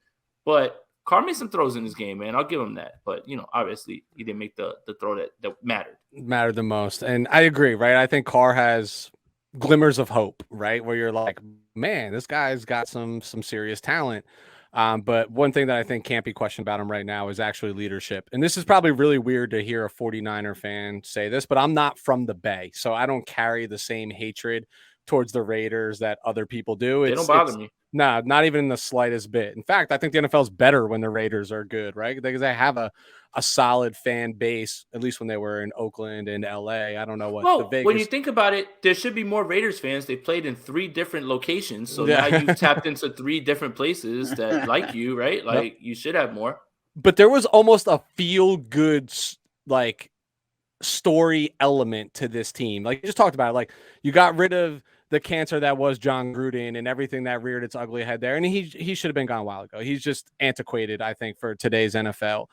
But Carr made some throws in this game, man. I'll give him that. But, obviously he didn't make the throw that mattered
the most. And I agree, right? I think Carr has glimmers of hope, right? Where you're like, man, this guy's got some serious talent. But one thing that I think can't be questioned about him right now is actually leadership. And this is probably really weird to hear a 49er fan say this, but I'm not from the Bay, so I don't carry the same hatred towards the Raiders that other people do.
They don't bother me.
No, not even in the slightest bit. In fact, I think the NFL is better when the Raiders are good, right? Because they have a solid fan base, at least when they were in Oakland and LA. I don't know what the Vegas...
when you think about it, there should be more Raiders fans. They played in 3 different locations. So now you've tapped into 3 different places that like you, right? Like, you should have more.
But there was almost a feel-good, like, story element to this team. Like, you just talked about it. Like, you got rid of the cancer that was John Gruden and everything that reared its ugly head there. And he should have been gone a while ago. He's just antiquated, I think, for today's NFL.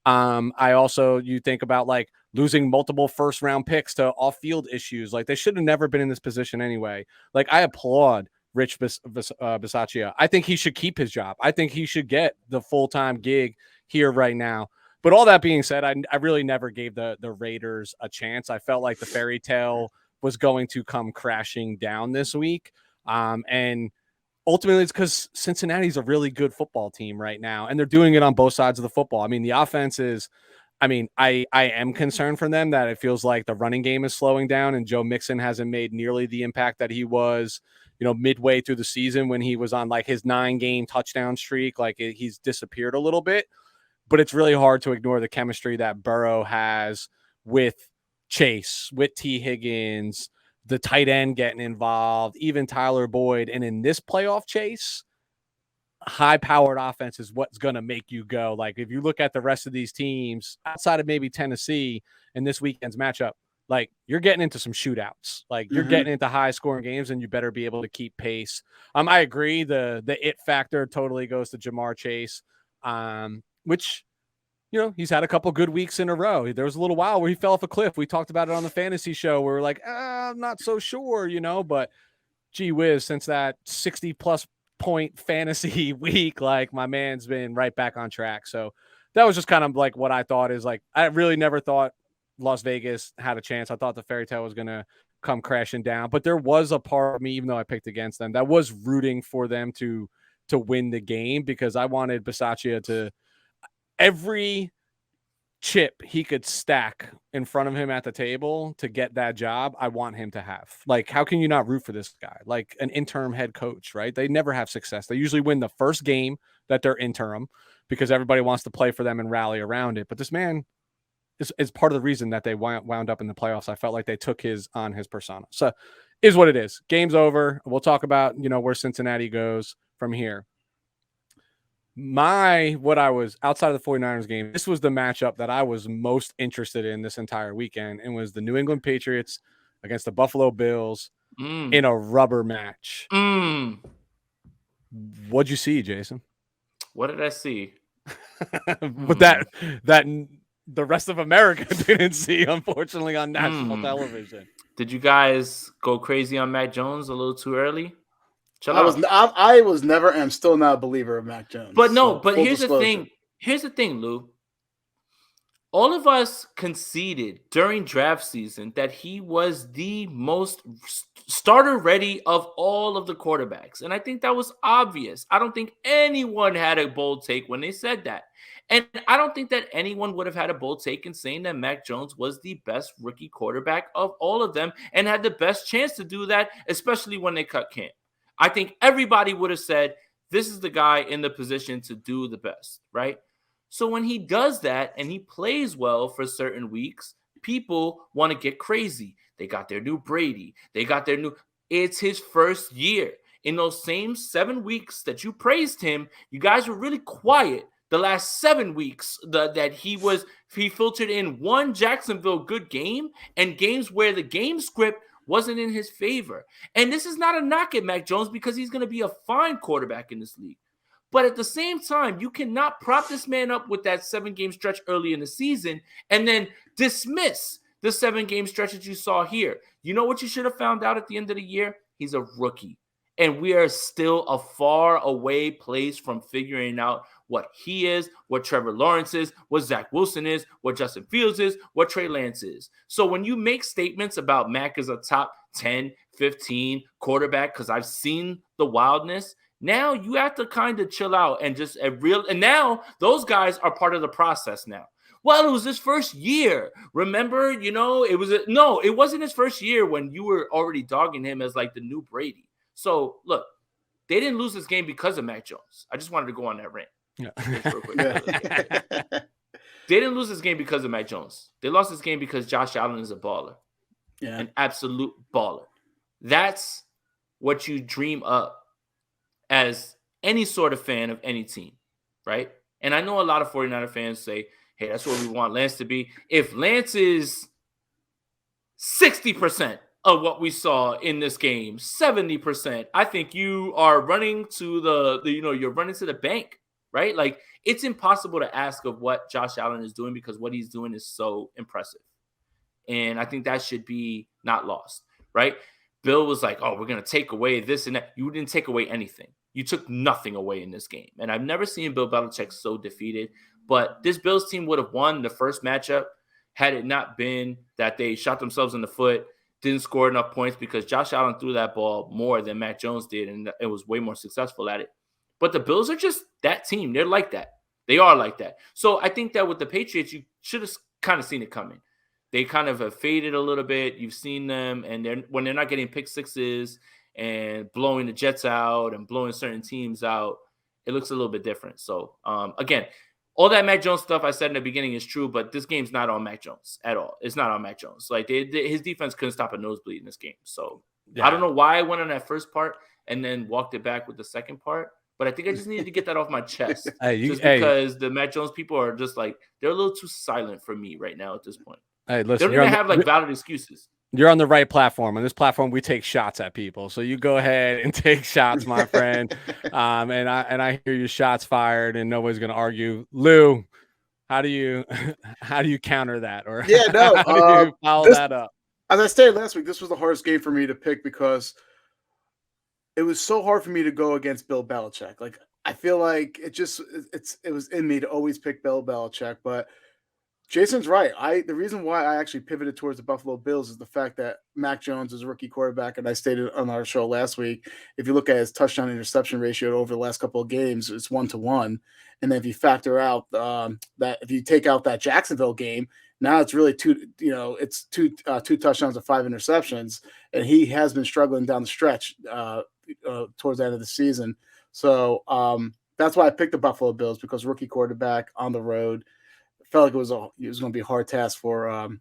You think about, like, losing multiple first round picks to off field issues. Like, they should have never been in this position anyway. Like, I applaud Rich Bisaccia. I think he should keep his job. I think he should get the full-time gig here right now. But all that being said, I really never gave the Raiders a chance. I felt like the fairy tale was going to come crashing down this week. And ultimately it's because Cincinnati's a really good football team right now, and they're doing it on both sides of the football. I mean, the offense is, I am concerned for them that it feels like the running game is slowing down, and Joe Mixon hasn't made nearly the impact that he was, midway through the season when he was on like his 9-game touchdown streak. Like, he's disappeared a little bit, but it's really hard to ignore the chemistry that Burrow has with Chase, with T. Higgins, the tight end getting involved, even Tyler Boyd. And in this playoff chase, high-powered offense is what's going to make you go. Like, if you look at the rest of these teams, outside of maybe Tennessee in this weekend's matchup, like, you're getting into some shootouts. Like, you're getting into high-scoring games, and you better be able to keep pace. I agree. The it factor totally goes to Jamar Chase, which – he's had a couple good weeks in a row. There was a little while where he fell off a cliff. We talked about it on the fantasy show where we're like, I'm not so sure, but gee whiz, since that 60-plus point fantasy week, like, my man's been right back on track. So that was just kind of like what I thought is, like, I really never thought Las Vegas had a chance. I thought the fairy tale was going to come crashing down, but there was a part of me, even though I picked against them, that was rooting for them to win the game, because I wanted Bisaccia to every chip he could stack in front of him at the table to get that job. I want him to have. Like, how can you not root for this guy? Like, an interim head coach, right? They never have success. They usually win the first game that they're interim because everybody wants to play for them and rally around it. But this man is part of the reason that they wound up in the playoffs. I felt like they took his persona. So is what it is. Game's over. We'll talk about, where Cincinnati goes from here. What I was outside of the 49ers game, this was the matchup that I was most interested in this entire weekend, and was the New England Patriots against the Buffalo Bills in a rubber match. What'd you see, Jason?
What did I see?
But that the rest of America didn't see, unfortunately, on national television.
Did you guys go crazy on Mac Jones a little too early? Chill
I
out.
was never and I'm still not a believer of Mac Jones.
But no,
So,
but
full
here's the
disclosure.
thing. Here's the thing, Lou. All of us conceded during draft season that he was the most starter ready of all of the quarterbacks. And I think that was obvious. I don't think anyone had a bold take when they said that. And I don't think that anyone would have had a bold take in saying that Mac Jones was the best rookie quarterback of all of them and had the best chance to do that, especially when they cut camp. I think everybody would have said, this is the guy in the position to do the best, right? So when he does that and he plays well for certain weeks, people want to get crazy. They got their new Brady. They got their new. It's his first year. In those same 7 weeks that you praised him, you guys were really quiet. The last 7 weeks that he filtered in one Jacksonville good game and games where the game script wasn't in his favor. And this is not a knock at Mac Jones because he's going to be a fine quarterback in this league. But at the same time, you cannot prop this man up with that 7-game stretch early in the season and then dismiss the 7-game stretch that you saw here. You know what you should have found out at the end of the year? He's a rookie. And we are still a far away place from figuring out what he is, what Trevor Lawrence is, what Zach Wilson is, what Justin Fields is, what Trey Lance is. So when you make statements about Mac as a top 10, 15 quarterback, because I've seen the wildness, now you have to kind of chill out and just and now those guys are part of the process now. Well, it was his first year. Remember, it wasn't his first year when you were already dogging him as like the new Brady. So look, they didn't lose this game because of Mac Jones. I just wanted to go on that rant.
Yeah.
They didn't lose this game because of Mac Jones. They lost this game because Josh Allen is a baller.
Yeah.
An absolute baller. That's what you dream up as any sort of fan of any team, right? And I know a lot of 49er fans say, hey, that's what we want Lance to be. If Lance is 60% of what we saw in this game, 70%, I think you are running to you're running to the bank, right? Like, it's impossible to ask of what Josh Allen is doing because what he's doing is so impressive. And I think that should be not lost, right? Bill was like, oh, we're going to take away this and that. You didn't take away anything. You took nothing away in this game. And I've never seen Bill Belichick so defeated. But this Bills team would have won the first matchup had it not been that they shot themselves in the foot, didn't score enough points because Josh Allen threw that ball more than Mac Jones did, and it was way more successful at it. But the Bills are just that team. They're like that. They are like that. So I think that with the Patriots, you should have kind of seen it coming. They kind of have faded a little bit. You've seen them, and when they're not getting pick sixes and blowing the Jets out and blowing certain teams out, it looks a little bit different. So, again, all that Mac Jones stuff I said in the beginning is true, but this game's not on Mac Jones at all. It's not on Mac Jones. Like, his defense couldn't stop a nosebleed in this game. So, yeah. I don't know why I went on that first part and then walked it back with the second part, but I think I just needed to get that off my chest. Because the Mac Jones people are just like, they're a little too silent for me right now at this point.
Hey, listen,
they don't even have like valid excuses.
You're on the right platform. On this platform, we take shots at people. So you go ahead and take shots, my friend. And I hear your shots fired, and nobody's going to argue. Lou, how do you counter that? Or how do you follow that up?
As I stated last week, this was the hardest game for me to pick because it was so hard for me to go against Bill Belichick. Like, I feel like it was in me to always pick Bill Belichick, but Jason's right. The reason why I actually pivoted towards the Buffalo Bills is the fact that Mac Jones is a rookie quarterback, and I stated on our show last week, if you look at his touchdown interception ratio over the last couple of games, it's 1-to-1. And then if you factor out that if you take out that Jacksonville game, now it's really two touchdowns and 5 interceptions, and he has been struggling down the stretch towards the end of the season. So that's why I picked the Buffalo Bills, because rookie quarterback on the road. Felt like it was going to be a hard task for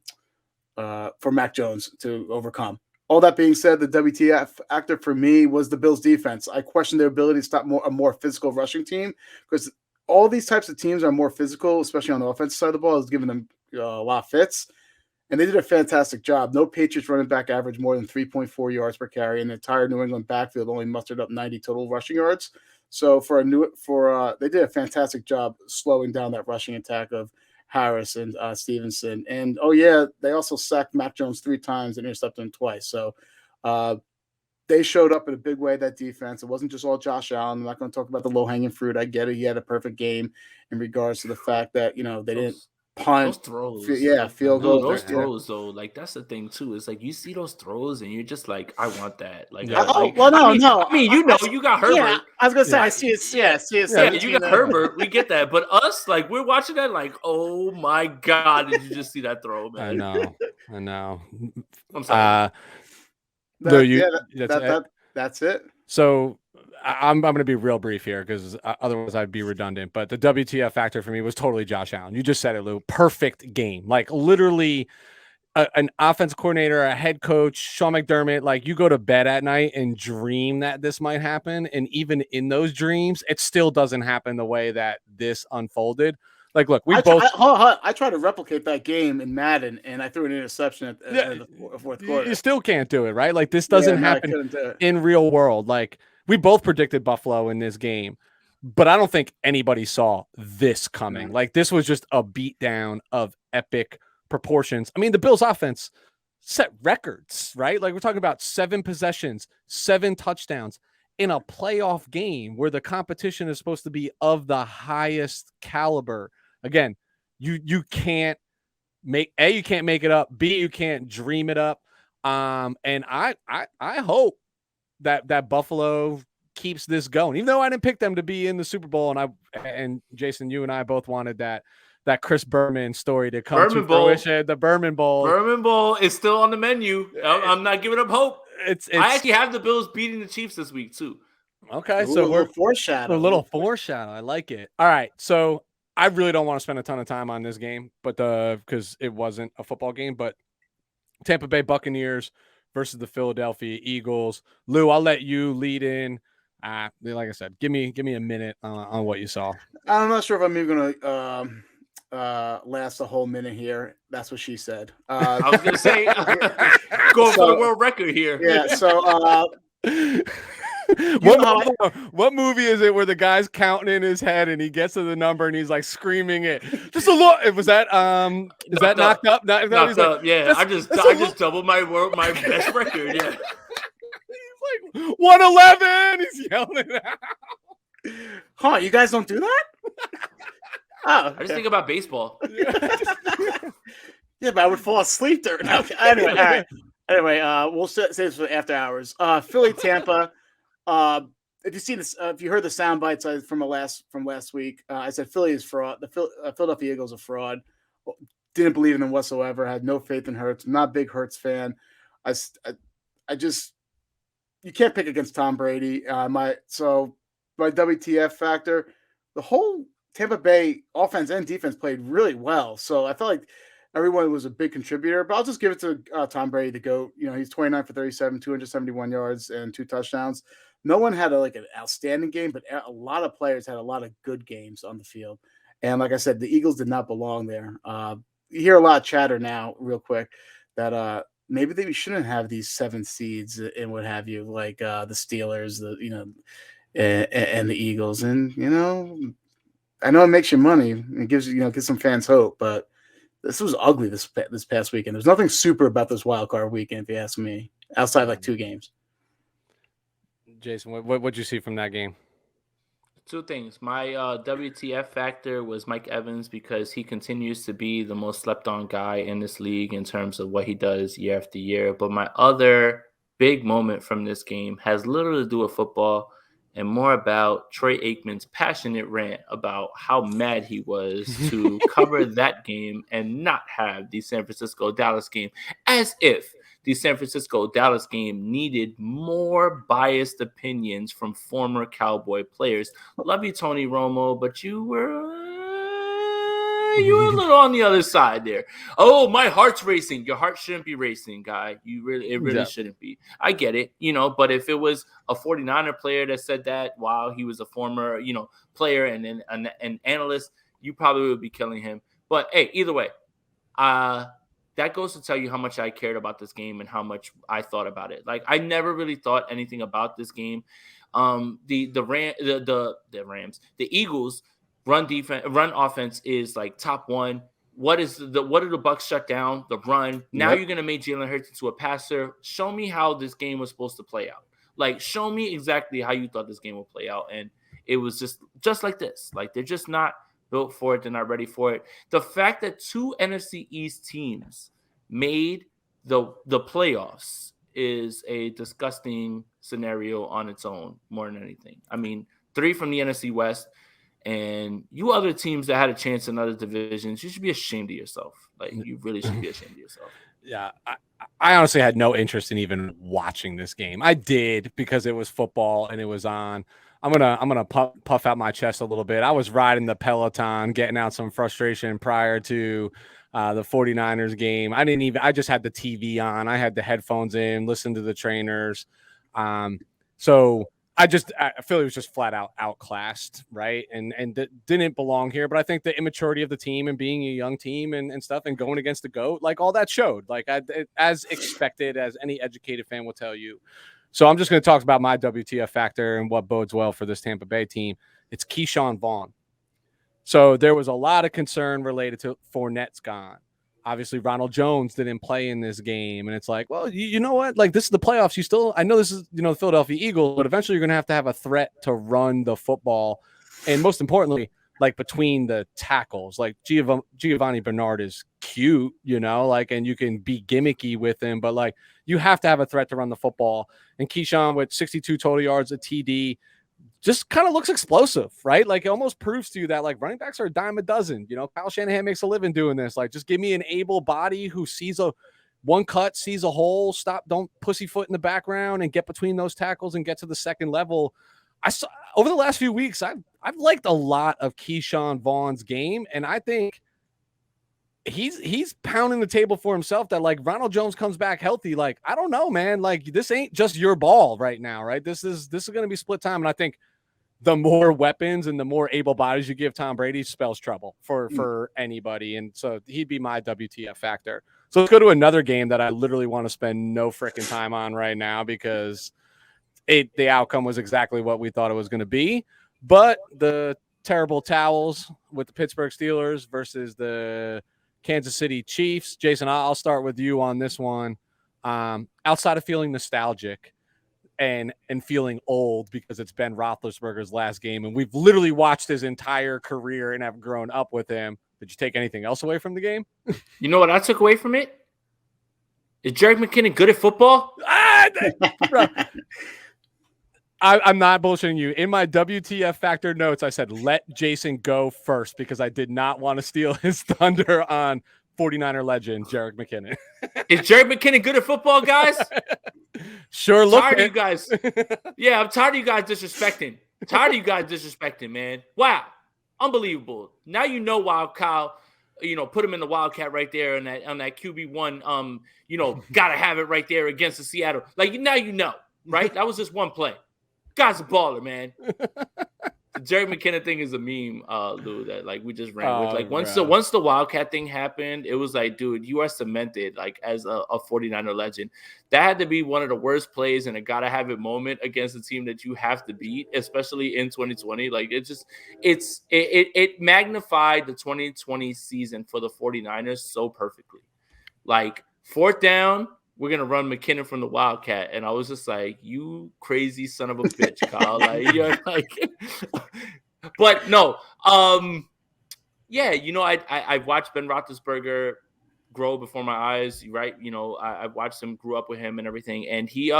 Mac Jones to overcome. All that being said, the WTF actor for me was the Bills defense. I questioned their ability to stop a more physical rushing team, because all these types of teams are more physical, especially on the offensive side of the ball, is giving them a lot of fits. And they did a fantastic job. No Patriots running back averaged more than 3.4 yards per carry, and the entire New England backfield only mustered up 90 total rushing yards. So they did a fantastic job slowing down that rushing attack of Harris and Stevenson. And, they also sacked Mac Jones 3 times and intercepted him twice. So they showed up in a big way, that defense. It wasn't just all Josh Allen. I'm not going to talk about the low-hanging fruit. I get it. He had a perfect game in regards to the fact that, they didn't punt.
Those throws.
Field goals.
Those throws, though, like, that's the thing, too. It's like you see those throws and you're just like, I want that. Like,
Yeah.
I mean, you got Herbert.
Yeah, I was going to say, I see it. Yeah,
you got Herbert. We get that. But us, like, we're watching that like, oh, my God, did you just see that throw, man?
I know.
I'm sorry.
That's it.
So I'm going to be real brief here because otherwise I'd be redundant. But the WTF factor for me was totally Josh Allen. You just said it, Lou. Perfect game. Like literally an offensive coordinator, a head coach, Sean McDermott. Like you go to bed at night and dream that this might happen. And even in those dreams, it still doesn't happen the way that this unfolded. Like, look,
I tried to replicate that game in Madden, and I threw an interception at the fourth quarter.
You still can't do it, right? Like, this doesn't happen in real world. Like, we both predicted Buffalo in this game, but I don't think anybody saw this coming. Like, this was just a beatdown of epic proportions. I mean, the Bills' offense set records, right? Like, we're talking about 7 possessions, 7 touchdowns in a playoff game where the competition is supposed to be of the highest caliber. Again, you can't make it up. B, you can't dream it up. And I hope that Buffalo keeps this going. Even though I didn't pick them to be in the Super Bowl, and Jason, you and I both wanted that Chris Berman story to come to fruition. The Berman Bowl.
Berman Bowl is still on the menu. I'm not giving up hope. I actually have the Bills beating the Chiefs this week too.
Okay, so
we're foreshadow.
A little foreshadow. I like it. All right, so I really don't want to spend a ton of time on this game, but because it wasn't a football game, but Tampa Bay Buccaneers versus the Philadelphia Eagles. Lou, I'll let you lead in. Like I said, give me a minute on what you saw.
I'm not sure if I'm even gonna last a whole minute here. That's what she said.
I was gonna say, going for the world record here.
Yeah. So.
What movie is it where the guy's counting in his head and he gets to the number and he's like screaming it? Just a look. Was that is that knocked up? Knocked
up. Yeah. I just doubled my best record. Yeah.
He's like 111. He's yelling it out.
Huh? You guys don't do that? Oh, okay.
I just think about baseball.
Yeah, but I would fall asleep during. Okay. Anyway, all right. Anyway, we'll say this for after hours. Philly, Tampa. If you see this, if you heard the sound bites from last week, I said Philly is fraud. The Philadelphia Eagles are fraud. Didn't believe in them whatsoever. Had no faith in Hurts. I'm not a big Hurts fan. I just you can't pick against Tom Brady. My WTF factor, the whole Tampa Bay offense and defense played really well. So I felt like everyone was a big contributor. But I'll just give it to Tom Brady, the GOAT. He's 29 for 37, 271 yards and 2 touchdowns. No one had an outstanding game, but a lot of players had a lot of good games on the field. And like I said, the Eagles did not belong there. You hear a lot of chatter now, real quick, that maybe we shouldn't have these 7 seeds and what have you, like the Steelers, and the Eagles. And I know it makes you money. It gives some fans hope, but this was ugly this past weekend. There's nothing super about this Wildcard Weekend, if you ask me, outside like 2 games.
Jason, what'd you see from that game?
2 things. My WTF factor was Mike Evans because he continues to be the most slept on guy in this league in terms of what he does year after year. But my other big moment from this game has little to do with football and more about Troy Aikman's passionate rant about how mad he was to cover that game and not have the San Francisco-Dallas game, as if the San Francisco-Dallas game needed more biased opinions from former Cowboy players. Love you, Tony Romo, but you were a little on the other side there. Oh, my heart's racing. Your heart shouldn't be racing, guy. It really shouldn't be. I get it, but if it was a 49er player that said that while he was a former, player and an analyst, you probably would be killing him. But hey, either way, that goes to tell you how much I cared about this game and how much I thought about it. Like, I never really thought anything about this game. The Rams, the Eagles run offense is like top 1. What do the Bucs shut down? The run. Now You're going to make Jalen Hurts into a passer. Show me how this game was supposed to play out. Like, show me exactly how you thought this game would play out. And it was just like this. Like, they're just not built for it. They're not ready for it. The fact that 2 NFC East teams made the playoffs is a disgusting scenario on its own, more than anything. I mean, 3 from the NFC West, and you other teams that had a chance in other divisions, you should be ashamed of yourself. Like, you really should be ashamed of yourself.
Yeah, I honestly had no interest in even watching this game. I did because it was football and it was on. I'm gonna puff out my chest a little bit. I was riding the Peloton, getting out some frustration prior to the 49ers game. I just had the TV on. I had the headphones in, listened to the trainers. So I feel it was just flat out outclassed, right? And didn't belong here. But I think the immaturity of the team and being a young team and stuff and going against the GOAT, like all that showed, like as expected, as any educated fan will tell you. So I'm just going to talk about my WTF factor and what bodes well for this Tampa Bay team. It's Keyshawn Vaughn. So there was a lot of concern related to Fournette's gone. Obviously, Ronald Jones didn't play in this game. And it's like, well, you know what? Like, this is the playoffs. I know this is, the Philadelphia Eagles, but eventually you're going to have a threat to run the football. And most importantly, like between the tackles, like Giovanni Bernard is cute, and you can be gimmicky with him, but like you have to have a threat to run the football. And Keyshawn with 62 total yards, a TD, just kind of looks explosive, right? Like it almost proves to you that like running backs are a dime a dozen. Kyle Shanahan makes a living doing this. Like just give me an able body who sees one cut, sees a hole, don't pussyfoot in the background and get between those tackles and get to the second level. I saw over the last few weeks, I've liked a lot of Keyshawn Vaughn's game, and I think he's pounding the table for himself that like Ronald Jones comes back healthy. Like, I don't know, man. Like this ain't just your ball right now, right? This is going to be split time. And I think the more weapons and the more able bodies you give Tom Brady spells trouble for anybody. And so he'd be my WTF factor. So let's go to another game that I literally want to spend no freaking time on right now because the outcome was exactly what we thought it was going to be. But the terrible towels with the Pittsburgh Steelers versus the Kansas City Chiefs. Jason, I'll start with you on this one. Outside of feeling nostalgic and feeling old because it's Ben Roethlisberger's last game, and we've literally watched his entire career and have grown up with him. Did you take anything else away from the game?
You know what I took away from it? Is Jerick McKinnon good at football?
Bro. I'm not bullshitting you. In my WTF factor notes, I said, let Jason go first because I did not want to steal his thunder on 49er legend, Jerick McKinnon.
Is Jerick McKinnon good at football, guys?
Sure, look.
Tired of you guys. Yeah, I'm tired of you guys disrespecting. Man. Wow. Unbelievable. Now you know why Kyle, put him in the Wildcat right there on that QB1, gotta have it right there against the Seattle. Like, now you know, right? That was just one play. Guy's a baller, man. The Jerick McKinnon thing is a meme, Lou, that like we just ran with. Like once the Wildcat thing happened, it was like, dude, you are cemented like as a 49er legend. That had to be one of the worst plays and a gotta have it moment against a team that you have to beat, especially in 2020. Like it magnified the 2020 season for the 49ers so perfectly. Like 4th down, we're going to run McKinnon from the Wildcat. And I was just like, you crazy son of a bitch, Kyle. Like, you're like, but no. Yeah, I watched Ben Roethlisberger grow before my eyes, right? I watched him, grew up with him and everything. And he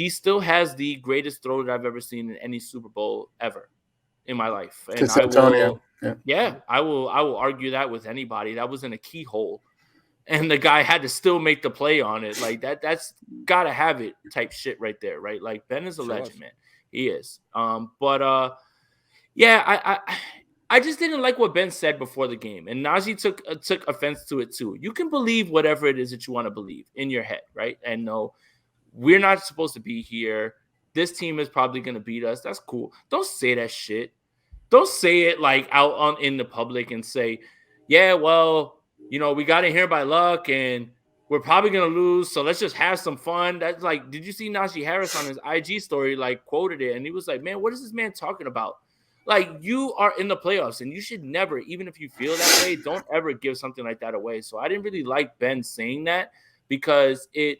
still has the greatest throw that I've ever seen in any Super Bowl ever in my life. And I will argue that with anybody. That was in a keyhole. And the guy had to still make the play on it. Like that's gotta have it type shit right there, right? Like Ben is a legend, man. He is. I just didn't like what Ben said before the game. And Najee took offense to it too. You can believe whatever it is that you want to believe in your head, right? And no, we're not supposed to be here. This team is probably gonna beat us. That's cool. Don't say that shit. Don't say it like out in the public and say, yeah, well, we got in here by luck and we're probably going to lose. So let's just have some fun. That's like, did you see Najee Harris on his IG story, like quoted it? And he was like, man, what is this man talking about? Like you are in the playoffs and you should never, even if you feel that way, don't ever give something like that away. So I didn't really like Ben saying that because it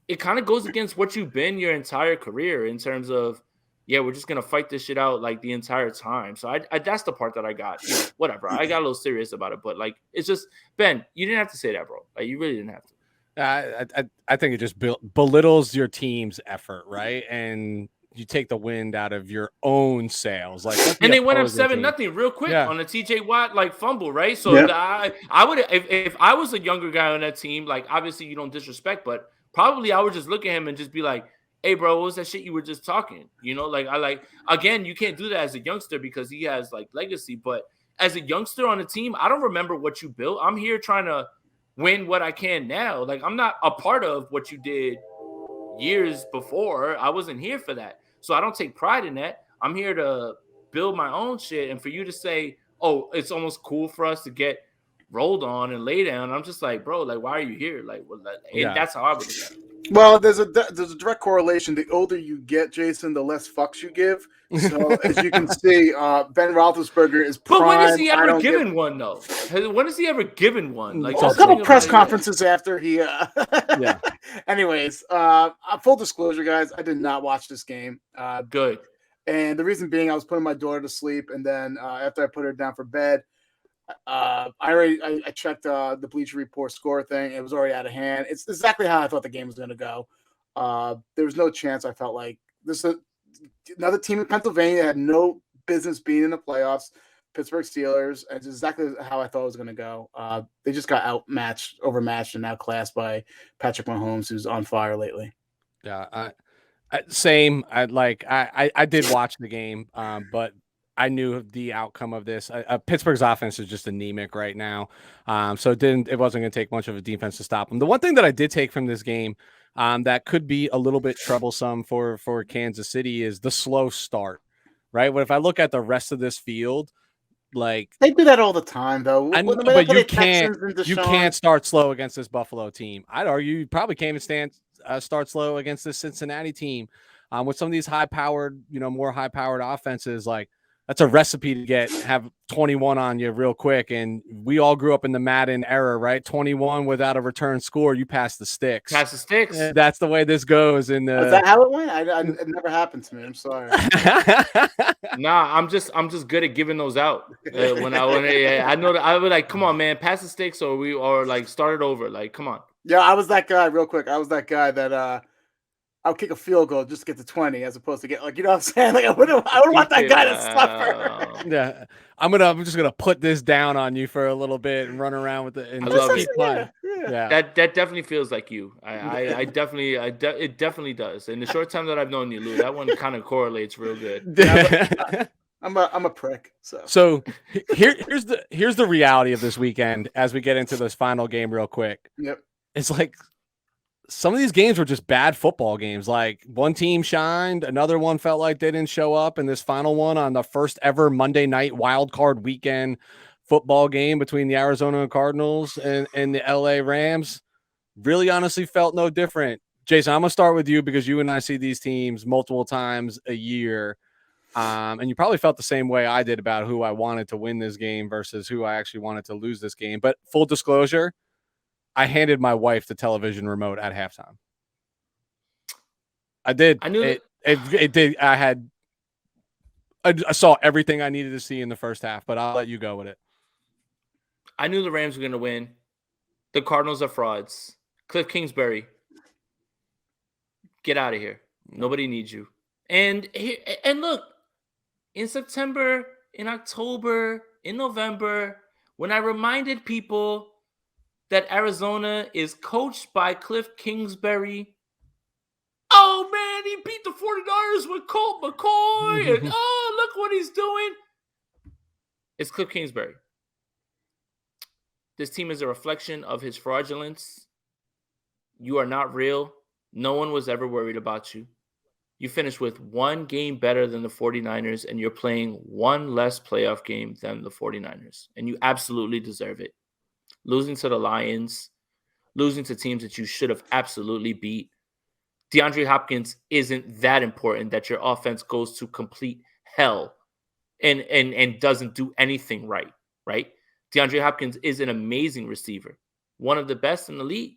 it kind of goes against what you've been your entire career in terms of, yeah, we're just going to fight this shit out like the entire time. So I that's the part that I got, whatever. I got a little serious about it, but like, it's just, Ben, you didn't have to say that, bro. Like, you really didn't have to.
I think it just belittles your team's effort, right? And you take the wind out of your own sails. Like,
and they went up 7-0 real quick on the TJ Watt like fumble, right? So I would, if I was a younger guy on that team, like obviously you don't disrespect, but probably I would just look at him and just be like, hey, bro, what was that shit you were just talking? Again, you can't do that as a youngster because he has like legacy. But as a youngster on the team, I don't remember what you built. I'm here trying to win what I can now. Like, I'm not a part of what you did years before. I wasn't here for that. So I don't take pride in that. I'm here to build my own shit. And for you to say, oh, it's almost cool for us to get rolled on and lay down, I'm just like, bro, like, why are you here? Like, that's how I would look at it.
Well, there's a direct correlation. The older you get, Jason, the less fucks you give. So as you can see, Ben Roethlisberger is prime.
But when has he ever given one, though? When has he ever given one? Like
a couple press conferences after he. Yeah. Anyways, full disclosure, guys, I did not watch this game.
Good.
And the reason being, I was putting my daughter to sleep, and then after I put her down for bed, I checked the Bleacher Report score thing. It was already out of hand. It's exactly how I thought the game was going to go. There was no chance. I felt like another team in Pennsylvania had no business being in the playoffs. Pittsburgh Steelers. It's exactly how I thought it was going to go. They just got overmatched, and outclassed by Patrick Mahomes, who's on fire lately.
Yeah, same. I did watch the game, but I knew the outcome of this. Pittsburgh's offense is just anemic right now, so it wasn't going to take much of a defense to stop them. The one thing that I did take from this game that could be a little bit troublesome for Kansas City is the slow start, right? But if I look at the rest of this field, like
they do that all the time, though.
But you can't start slow against this Buffalo team. I'd argue you probably can't even start slow against this Cincinnati team with some of these more high-powered offenses. Like, that's a recipe to have 21 on you real quick. And we all grew up in the Madden era, right? 21 without a return score, you pass the sticks.
And
that's the way this goes.
Is that how it went? It never happened to me. I'm sorry.
Nah, I'm just good at giving those out. I know that I would like, come on, man, pass the sticks or like start it over. Like, come on.
Yeah, I was that guy. Real quick, I was that guy that I'll kick a field goal just to get to 20 as opposed to get, like, you know what I'm saying? Like, I wouldn't want that guy to suffer.
Yeah. I'm just gonna put this down on you for a little bit and run around with it and just keep playing. Yeah.
That definitely feels like you. It definitely does. In the short time that I've known you, Lou, that one kind of correlates real good.
Yeah, I'm a prick.
So here's the reality of this weekend as we get into this final game real quick.
Yep.
It's like some of these games were just bad football games. Like, one team shined, another one felt like they didn't show up, and this final one on the first ever Monday night Wildcard Weekend football game between the Arizona Cardinals and the LA Rams really honestly felt no different. Jason, I'm going to start with you because you and I see these teams multiple times a year. And you probably felt the same way I did about who I wanted to win this game versus who I actually wanted to lose this game. But full disclosure, I handed my wife the television remote at halftime. I did.
I knew
it did. I saw everything I needed to see in the first half, but I'll let you go with it.
I knew the Rams were going to win. The Cardinals are frauds. Cliff Kingsbury, get out of here. Nobody needs you. And look, in September, in October, in November, when I reminded people that Arizona is coached by Cliff Kingsbury. Oh, man, he beat the 49ers with Colt McCoy. And, look what he's doing. It's Cliff Kingsbury. This team is a reflection of his fraudulence. You are not real. No one was ever worried about you. You finished with one game better than the 49ers, and you're playing one less playoff game than the 49ers. And you absolutely deserve it. Losing to the Lions, losing to teams that you should have absolutely beat. DeAndre Hopkins isn't that important that your offense goes to complete hell and doesn't do anything right? DeAndre Hopkins is an amazing receiver, one of the best in the league.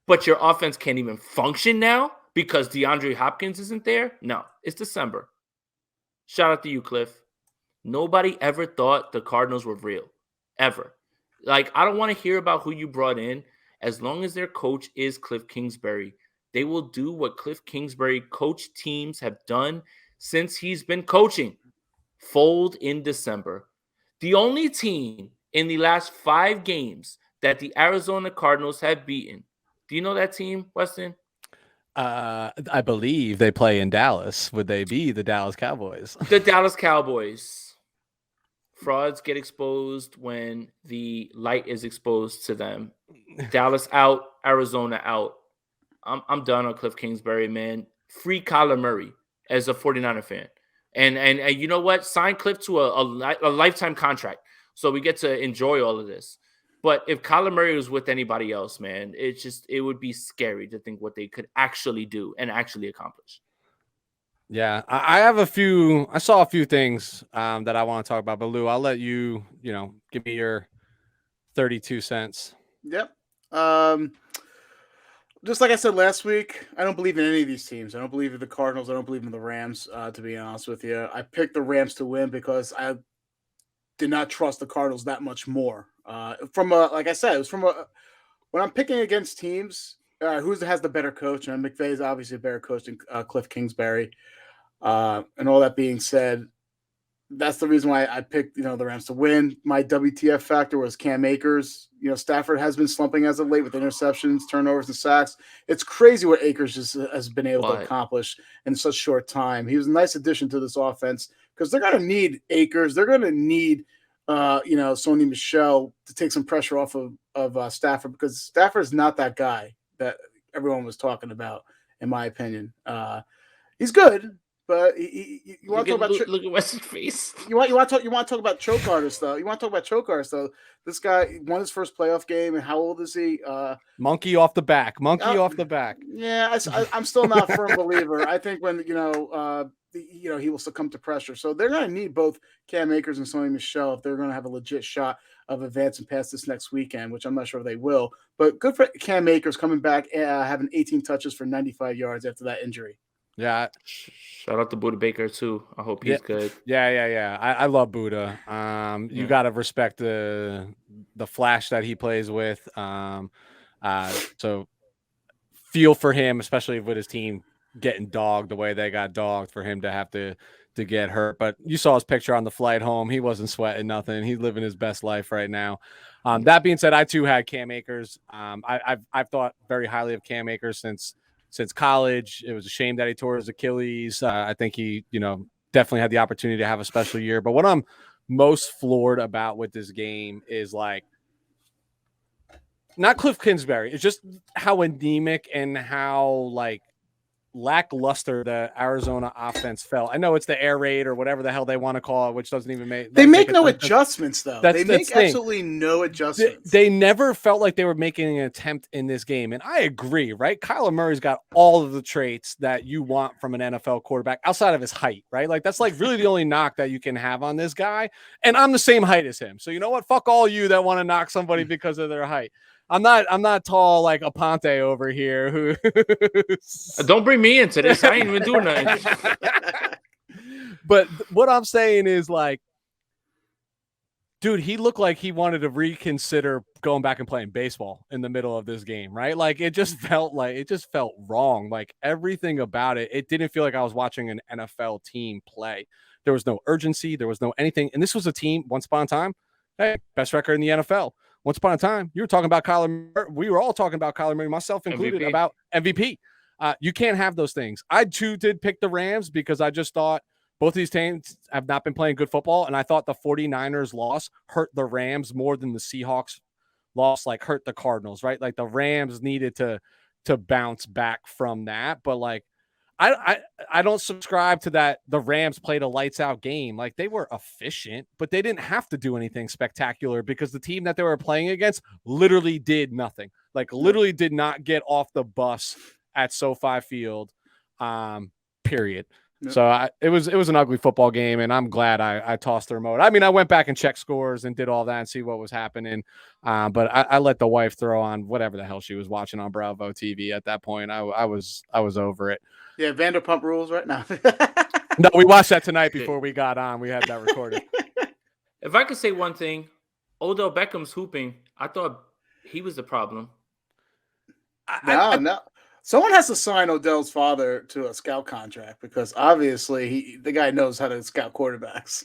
but your offense can't even function now because DeAndre Hopkins isn't there? No, it's December. Shout out to you, Cliff. Nobody ever thought the Cardinals were real, ever. Like, I don't want to hear about who you brought in. As long as their coach is Cliff Kingsbury, they will do what Cliff Kingsbury coach teams have done since he's been coaching. Fold in December. The only team in the last 5 games that the Arizona Cardinals have beaten. Do you know that team, Weston?
I believe they play in Dallas. Would they be the Dallas Cowboys?
The Dallas Cowboys. Frauds get exposed when the light is exposed to them. Dallas out, Arizona out. I'm done on Cliff Kingsbury, man. Free Kyler Murray as a 49er fan. And you know what? Sign Cliff to a lifetime contract so we get to enjoy all of this. But if Kyler Murray was with anybody else, man, it would be scary to think what they could actually do and actually accomplish.
Yeah, I saw a few things that I want to talk about, but Lou, I'll let you, give me your 32 cents.
Yep. Just like I said last week, I don't believe in any of these teams. I don't believe in the Cardinals. I don't believe in the Rams, to be honest with you. I picked the Rams to win because I did not trust the Cardinals that much more. Like I said, it was when I'm picking against teams, who has the better coach? And McVay is obviously a better coach than Cliff Kingsbury. And all that being said, that's the reason why I picked, the Rams to win. My WTF factor was Cam Akers. Stafford has been slumping as of late with interceptions, turnovers, and sacks. It's crazy what Akers has been able to accomplish in such short time. He was a nice addition to this offense because they're going to need Akers. They're going to need, Sony Michel to take some pressure off of Stafford because Stafford is not that guy that everyone was talking about, in my opinion. He's good. But you want to talk about
look at Weston's face.
You want to talk about choke artists though. This guy won his first playoff game, and how old is he?
Monkey off the back. Off the back.
Yeah, I'm still not a firm believer. I think when he will succumb to pressure. So they're going to need both Cam Akers and Sony Michel if they're going to have a legit shot of advancing past this next weekend, which I'm not sure if they will. But good for Cam Akers coming back, having 18 touches for 95 yards after that injury.
Yeah.
Shout out to Buda Baker too. I hope he's good.
Yeah. I love Buda. You got to respect the flash that he plays with. So feel for him, especially with his team getting dogged the way they got dogged, for him to have to get hurt. But you saw his picture on the flight home. He wasn't sweating nothing. He's living his best life right now. That being said, I too had Cam Akers. I've thought very highly of Cam Akers since college. It was a shame that he tore his Achilles. I think he, definitely had the opportunity to have a special year. But what I'm most floored about with this game is not Cliff Kingsbury. It's just how anemic and how lackluster the Arizona offense felt. I know it's the air raid or whatever the hell they want to call it, which doesn't even make.
They make no adjustments though. They make absolutely no adjustments.
They never felt like they were making an attempt in this game, and I agree. Right, Kyler Murray's got all of the traits that you want from an NFL quarterback outside of his height. Right, that's really the only knock that you can have on this guy. And I'm the same height as him, so you know what? Fuck all you that want to knock somebody because of their height. I'm not tall like Aponte over here. Who
don't bring me into this. I ain't even doing nothing.
But what I'm saying is dude, he looked like he wanted to reconsider going back and playing baseball in the middle of this game, right? It just felt wrong. Everything about it, it didn't feel like I was watching an NFL team play. There was no urgency. There was no anything. And this was a team, once upon a time, hey, best record in the NFL. Once upon a time, you were talking about Kyler Murray. We were all talking about Kyler Murray, myself included,
MVP.
About MVP. You can't have those things. I, too, did pick the Rams because I just thought both of these teams have not been playing good football, and I thought the 49ers loss hurt the Rams more than the Seahawks loss, hurt the Cardinals, right? The Rams needed to bounce back from that. But, I don't subscribe to that. The Rams played a lights out game. They were efficient, but they didn't have to do anything spectacular because the team that they were playing against literally did nothing. Literally did not get off the bus at SoFi Field. Period.
Yep.
So it was an ugly football game, and I'm glad I tossed the remote. I mean, I went back and checked scores and did all that and see what was happening. But I let the wife throw on whatever the hell she was watching on Bravo TV at that point. I was over it.
Yeah, Vanderpump Rules right now.
No, we watched that tonight before we got on. We had that recorded.
If I could say one thing, Odell Beckham's hooping. I thought he was the problem.
No. Someone has to sign Odell's father to a scout contract because obviously the guy knows how to scout quarterbacks.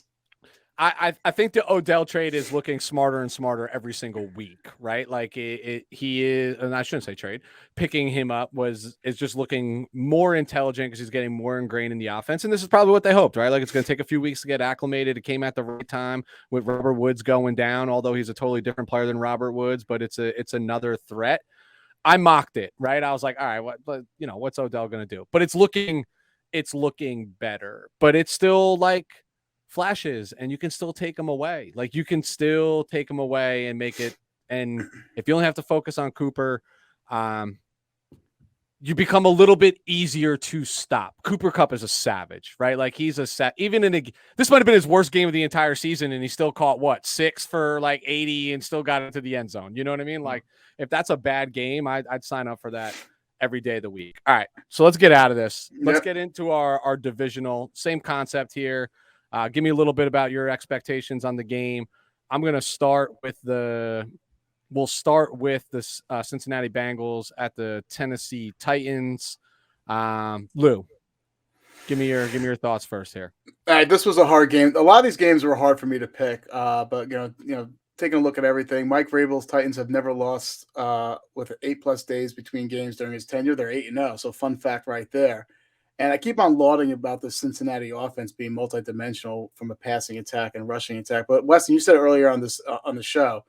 I think the Odell trade is looking smarter and smarter every single week, right? Like he is, and I shouldn't say trade. Picking him up is just looking more intelligent because he's getting more ingrained in the offense, and this is probably what they hoped, right? Like it's going to take a few weeks to get acclimated. It came at the right time with Robert Woods going down, although he's a totally different player than Robert Woods, but it's another threat. I mocked it, right? I was like, all right, what's Odell going to do? But it's looking better, but it's still like flashes, and you can still take them away. Like you can still take them away and make it. And if you only have to focus on Cooper, you become a little bit easier to stop. Cooper Kupp is a savage, right? Like he's even this might have been his worst game of the entire season, and he still caught 6 for like 80 and still got into the end zone. You know what I mean? Like if that's a bad game, I'd sign up for that every day of the week. All right, so let's get out of this. Let's get into our divisional. Same concept here. Give me a little bit about your expectations on the game. I'm going to start with We'll start with the Cincinnati Bengals at the Tennessee Titans. Lou, give me your thoughts first here.
All right, this was a hard game. A lot of these games were hard for me to pick, but taking a look at everything, Mike Vrabel's Titans have never lost with 8+ days between games during his tenure. They're 8-0, so fun fact right there. And I keep on lauding about the Cincinnati offense being multidimensional from a passing attack and rushing attack. But Weston, you said earlier on the show,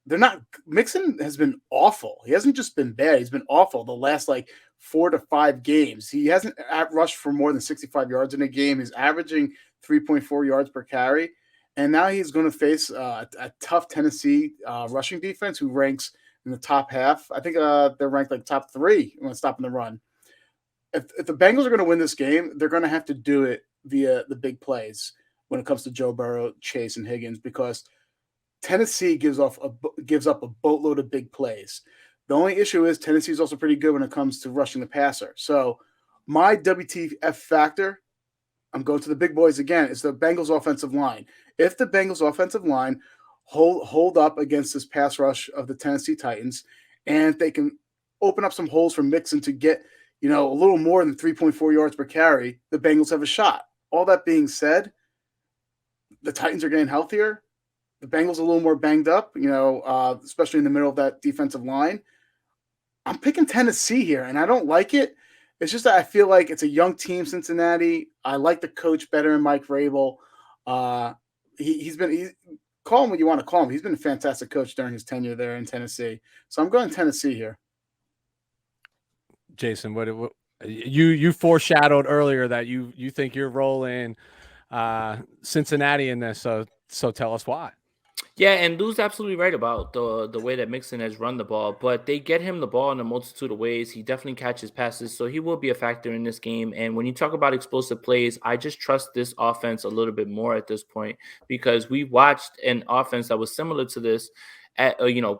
they're not. Mixon has been awful. He hasn't just been bad. He's been awful the last 4 to 5 games. He hasn't rushed for more than 65 yards in a game. He's averaging 3.4 yards per carry. And now he's going to face a tough Tennessee rushing defense who ranks in the top half. I think they're ranked top 3 when stopping the run. If the Bengals are going to win this game, they're going to have to do it via the big plays when it comes to Joe Burrow, Chase, and Higgins, because Tennessee gives up a boatload of big plays. The only issue is Tennessee is also pretty good when it comes to rushing the passer. So my WTF factor, I'm going to the big boys again, is the Bengals offensive line. If the Bengals offensive line hold up against this pass rush of the Tennessee Titans, and they can open up some holes for Mixon to get a little more than 3.4 yards per carry, the Bengals have a shot. All that being said, the Titans are getting healthier. The Bengals are a little more banged up, especially in the middle of that defensive line. I'm picking Tennessee here, and I don't like it. It's just that I feel like it's a young team, Cincinnati. I like the coach better than Mike Vrabel. He's call him what you want to call him. He's been a fantastic coach during his tenure there in Tennessee. So I'm going Tennessee here.
Jason, what you foreshadowed earlier that you think you're rolling Cincinnati in this, so tell us why.
Yeah, and Lou's absolutely right about the way that Mixon has run the ball, but they get him the ball in a multitude of ways. He definitely catches passes, so he will be a factor in this game. And when you talk about explosive plays, I just trust this offense a little bit more at this point, because we watched an offense that was similar to this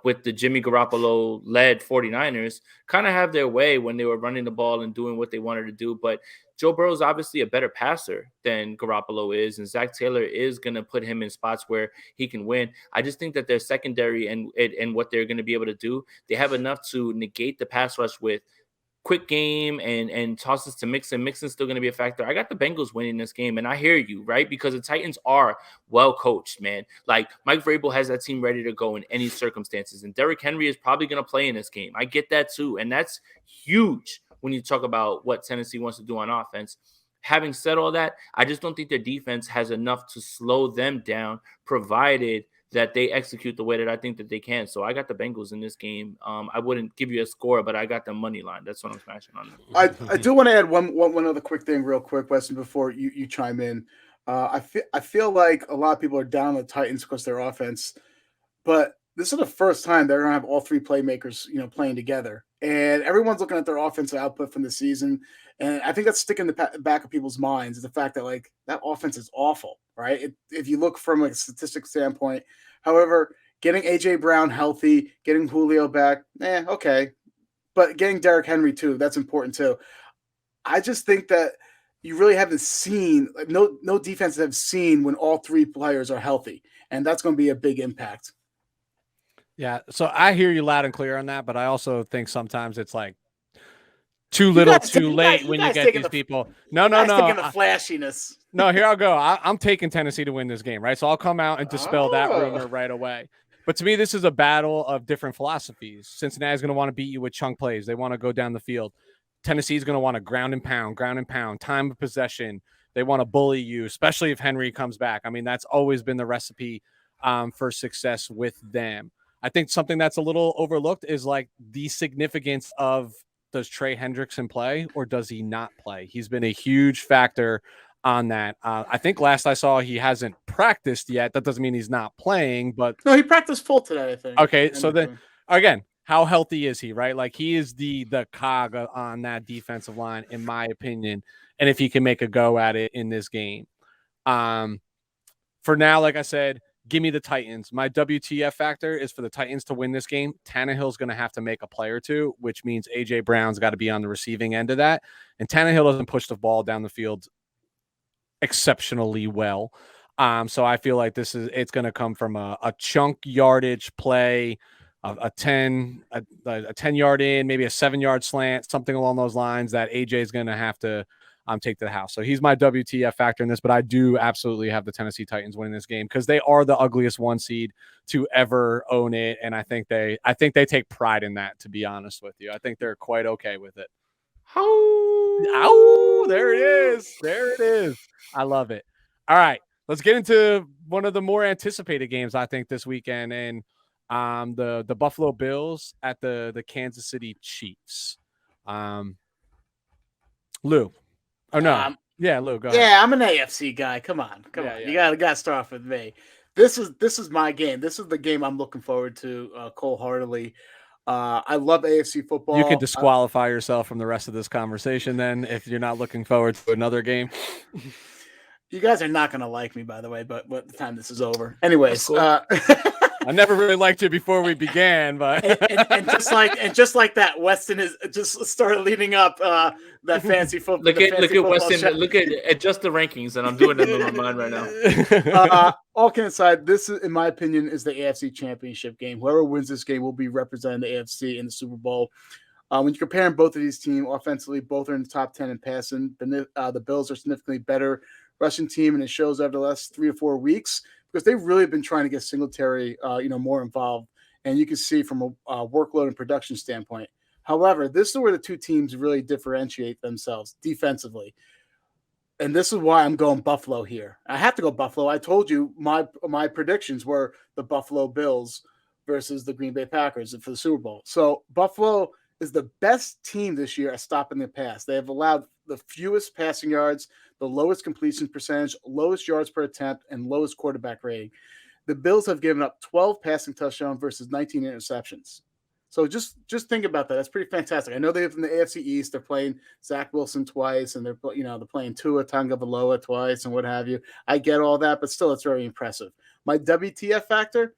with the Jimmy Garoppolo led 49ers kind of have their way when they were running the ball and doing what they wanted to do. But Joe Burrow is obviously a better passer than Garoppolo is, and Zach Taylor is going to put him in spots where he can win. I just think that their secondary and what they're going to be able to do, they have enough to negate the pass rush with quick game and tosses to Mixon. Mixon's still going to be a factor. I got the Bengals winning this game, and I hear you, right? Because the Titans are well coached, man. Like Mike Vrabel has that team ready to go in any circumstances, and Derrick Henry is probably going to play in this game. I get that too, and that's huge when you talk about what Tennessee wants to do on offense. Having said all that, I just don't think their defense has enough to slow them down, provided that they execute the way that I think that they can. So I got the Bengals in this game. I wouldn't give you a score, but I got the money line. That's what I'm smashing on.
I do want to add one other quick thing real quick, Weston, before you chime in. I feel like a lot of people are down on the Titans because their offense, but this is the first time they're going to have all three playmakers, playing together. And everyone's looking at their offensive output from the season. And I think that's sticking in the back of people's minds is the fact that, like, that offense is awful, right? If you look from a statistic standpoint. However, getting A.J. Brown healthy, getting Julio back, okay. But getting Derrick Henry, too, that's important, too. I just think that you really haven't seen, like, no defenses have seen when all three players are healthy. And that's going to be a big impact.
Yeah, so I hear you loud and clear on that, but I also think sometimes it's like too little, too late when you get these people. No.
Taking the flashiness.
No, here I'll go. I'm taking Tennessee to win this game, right? So I'll come out and dispel that rumor right away. But to me, this is a battle of different philosophies. Cincinnati's going to want to beat you with chunk plays. They want to go down the field. Tennessee's going to want to ground and pound, time of possession. They want to bully you, especially if Henry comes back. I mean, that's always been the recipe for success with them. I think something that's a little overlooked is like the significance of, does Trey Hendrickson play or does he not play? He's been a huge factor on that. I think last I saw he hasn't practiced yet. That doesn't mean he's not playing, but
no, he practiced full today, I think.
Okay, so then again, how healthy is he, right? Like, he is the cog on that defensive line, in my opinion, and if he can make a go at it in this game. For now, like I said, give me the Titans. My WTF factor is for the Titans to win this game. Tannehill's going to have to make a play or two, which means A.J. Brown's got to be on the receiving end of that. And Tannehill doesn't push the ball down the field exceptionally well. So I feel like it's going to come from a chunk yardage play, a 10-yard in, maybe a 7-yard slant, something along those lines that A.J. is going to have to take to the house. So he's my WTF factor in this, but I do absolutely have the Tennessee Titans winning this game because they are the ugliest 1 seed to ever own it. And I think they take pride in that, to be honest with you. I think they're quite okay with it. Oh, there it is. There it is. I love it. All right, let's get into one of the more anticipated games, I think, this weekend. And the Buffalo Bills at the Kansas City Chiefs. Lou. Oh, no. Lou, go ahead.
Yeah, I'm an AFC guy. Come on. You gotta start off with me. This is my game. This is the game I'm looking forward to wholeheartedly. I love AFC football.
You can disqualify yourself from the rest of this conversation then if you're not looking forward to another game.
You guys are not going to like me, by the way, but the time this is over. Anyways, cool.
I never really liked you before we began, but
and just like that, Weston is just started leading up that fancy football.
Look at Weston. Show. Look at adjust the rankings, and I'm doing it in my mind right now.
All kidding aside, this is, in my opinion, is the AFC Championship game. Whoever wins this game will be representing the AFC in the Super Bowl. When you're comparing both of these teams offensively, both are in the top 10 in passing. The Bills are significantly better rushing team, and it shows over the last 3 or 4 weeks because they've really been trying to get Singletary, more involved, and you can see from a workload and production standpoint. However, this is where the two teams really differentiate themselves defensively, and this is why I'm going Buffalo here. I have to go Buffalo. I told you my predictions were the Buffalo Bills versus the Green Bay Packers for the Super Bowl. So Buffalo is the best team this year at stopping the pass. They have allowed the fewest passing yards, the lowest completion percentage, lowest yards per attempt, and lowest quarterback rating. The Bills have given up 12 passing touchdowns versus 19 interceptions. So just think about that. That's pretty fantastic. I know they're from the AFC East. They're playing Zach Wilson twice, and they're playing Tua Tagovailoa twice, and what have you. I get all that, but still, it's very impressive. My WTF factor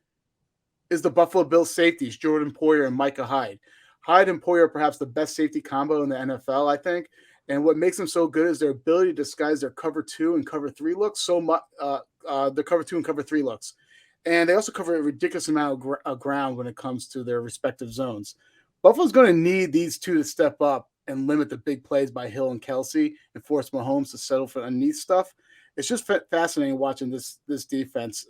is the Buffalo Bills safeties, Jordan Poyer and Micah Hyde. Hyde and Poyer are perhaps the best safety combo in the NFL, I think. And what makes them so good is their ability to disguise their cover 2 and cover 3 looks so much. The cover 2 and cover 3 looks, and they also cover a ridiculous amount of ground when it comes to their respective zones. Buffalo's going to need these two to step up and limit the big plays by Hill and Kelsey and force Mahomes to settle for underneath stuff. It's just fascinating watching this defense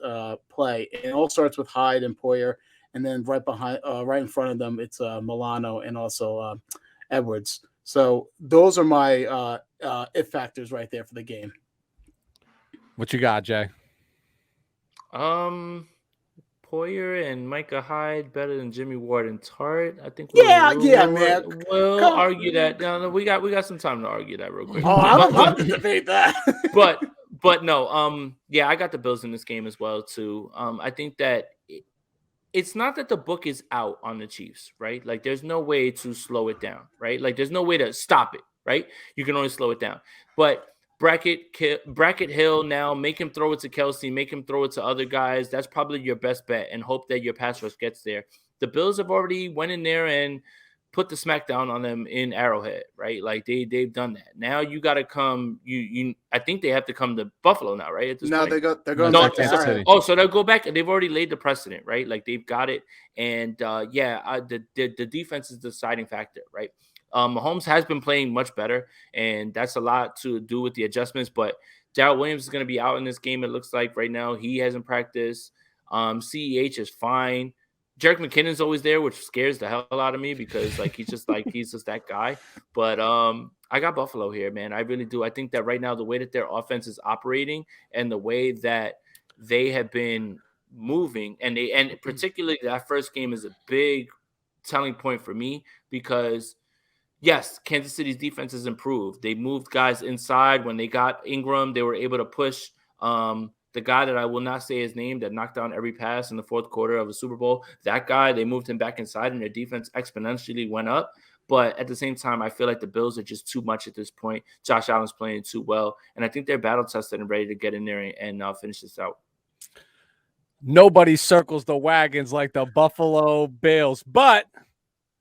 play. And it all starts with Hyde and Poyer, and then right in front of them, it's Milano and also Edwards. So those are my if factors right there for the game.
What you got, Jay?
Poyer and Micah Hyde better than Jimmy Ward and Tart. I think.
Man.
We'll argue that. No, we got some time to argue that real quick.
Oh, I'd love to debate that.
but no. I got the Bills in this game as well too. I think that it's not that the book is out on the Chiefs, right? Like there's no way to slow it down, right? Like there's no way to stop it, right? You can only slow it down. But bracket Hill now, make him throw it to Kelsey, make him throw it to other guys. That's probably your best bet, and hope that your pass rush gets there. The Bills have already went in there and put the smackdown on them in Arrowhead, right? Like they've done that. Now you got to come. I think they have to come to Buffalo now, right? At this point,
they're going
No,
back to
Kansas
Arrowhead.
City.
Oh, so they'll go back. They've already laid the precedent, right? Like they've got it, and the defense is the deciding factor, right? Mahomes has been playing much better, and that's a lot to do with the adjustments. But Darrell Williams is going to be out in this game. It looks like right now he hasn't practiced. CEH is fine. Jerick McKinnon's always there, which scares the hell out of me because he's just that guy. But I got Buffalo here, man. I really do. I think that right now the way that their offense is operating and the way that they have been moving, and particularly that first game is a big telling point for me because yes, Kansas City's defense has improved. They moved guys inside. When they got Ingram, they were able to push the guy that I will not say his name that knocked down every pass in the fourth quarter of a Super Bowl. That guy, they moved him back inside, and their defense exponentially went up. But at the same time, I feel like the Bills are just too much at this point. Josh Allen's playing too well, and I think they're battle-tested and ready to get in there and finish this out.
Nobody circles the wagons like the Buffalo Bills, but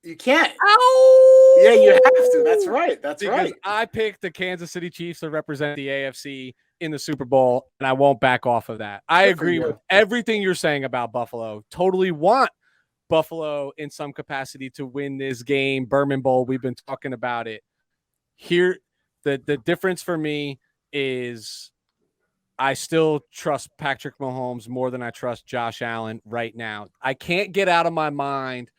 you can't.
Ow!
Yeah, you have to. That's right. That's
because
right.
I picked the Kansas City Chiefs to represent the AFC in the Super Bowl, and I won't back off of that. I agree with everything you're saying about Buffalo. Totally want Buffalo in some capacity to win this game. Berman Bowl, we've been talking about it. Here, the difference for me is I still trust Patrick Mahomes more than I trust Josh Allen right now. I can't get out of my mind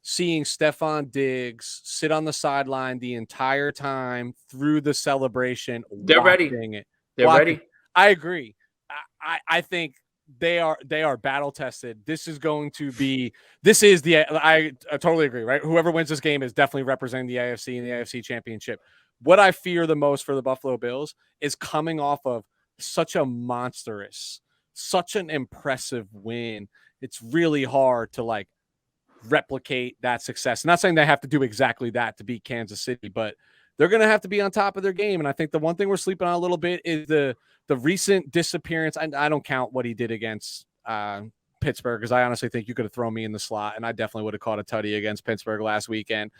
seeing Stephon Diggs sit on the sideline the entire time through the celebration.
They're ready. They're ready.
I agree. I think they are battle tested. I totally agree, right? Whoever wins this game is definitely representing the AFC and the AFC Championship. What I fear the most for the Buffalo Bills is coming off of such a monstrous, such an impressive win. It's really hard to replicate that success. I'm not saying they have to do exactly that to beat Kansas City, but they're going to have to be on top of their game. And I think the one thing we're sleeping on a little bit is the recent disappearance. I don't count what he did against Pittsburgh because I honestly think you could have thrown me in the slot, and I definitely would have caught a tutty against Pittsburgh last weekend.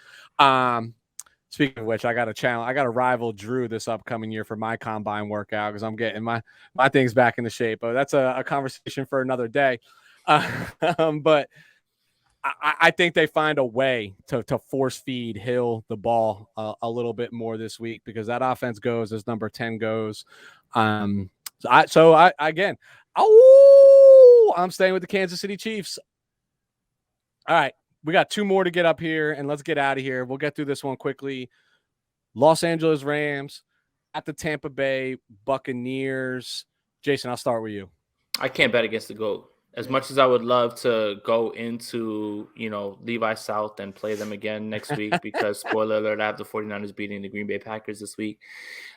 Speaking of which, I got to rival Drew this upcoming year for my combine workout because I'm getting my things back into shape. But that's a conversation for another day. But I think they find a way to force feed Hill the ball a little bit more this week because that offense goes as number 10 goes. I'm staying with the Kansas City Chiefs. All right, we got two more to get up here, and let's get out of here. We'll get through this one quickly. Los Angeles Rams at the Tampa Bay Buccaneers. Jason, I'll start with you.
I can't bet against the GOAT. As much as I would love to go into, Levi South and play them again next week because, spoiler alert, I have the 49ers beating the Green Bay Packers this week.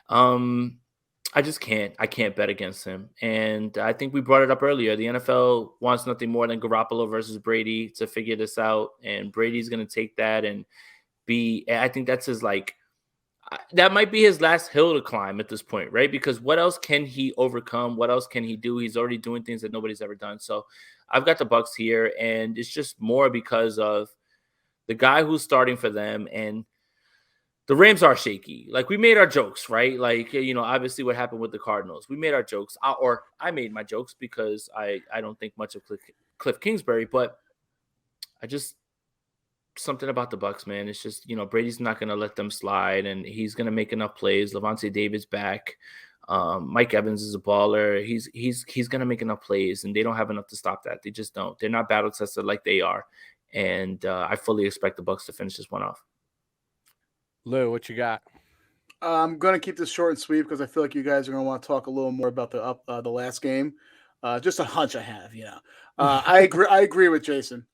I just can't. I can't bet against him. And I think we brought it up earlier. The NFL wants nothing more than Garoppolo versus Brady to figure this out. And Brady's going to take that and I think that's his that might be his last hill to climb at this point, right? Because what else can he overcome? What else can he do? He's already doing things that nobody's ever done. So I've got the Bucs here, and it's just more because of the guy who's starting for them. And the Rams are shaky. We made our jokes, right? Obviously what happened with the Cardinals. We made our jokes, or I made my jokes because I don't think much of Cliff Kingsbury, but something about the Bucs, man. It's just, Brady's not going to let them slide, and he's going to make enough plays. Levante David's back. Mike Evans is a baller. He's going to make enough plays, and they don't have enough to stop that. They just don't. They're not battle tested like they are, and I fully expect the Bucs to finish this one off.
Lou, what you got?
I'm going to keep this short and sweet because I feel like you guys are going to want to talk a little more about the last game. Just a hunch I have, I agree with Jason.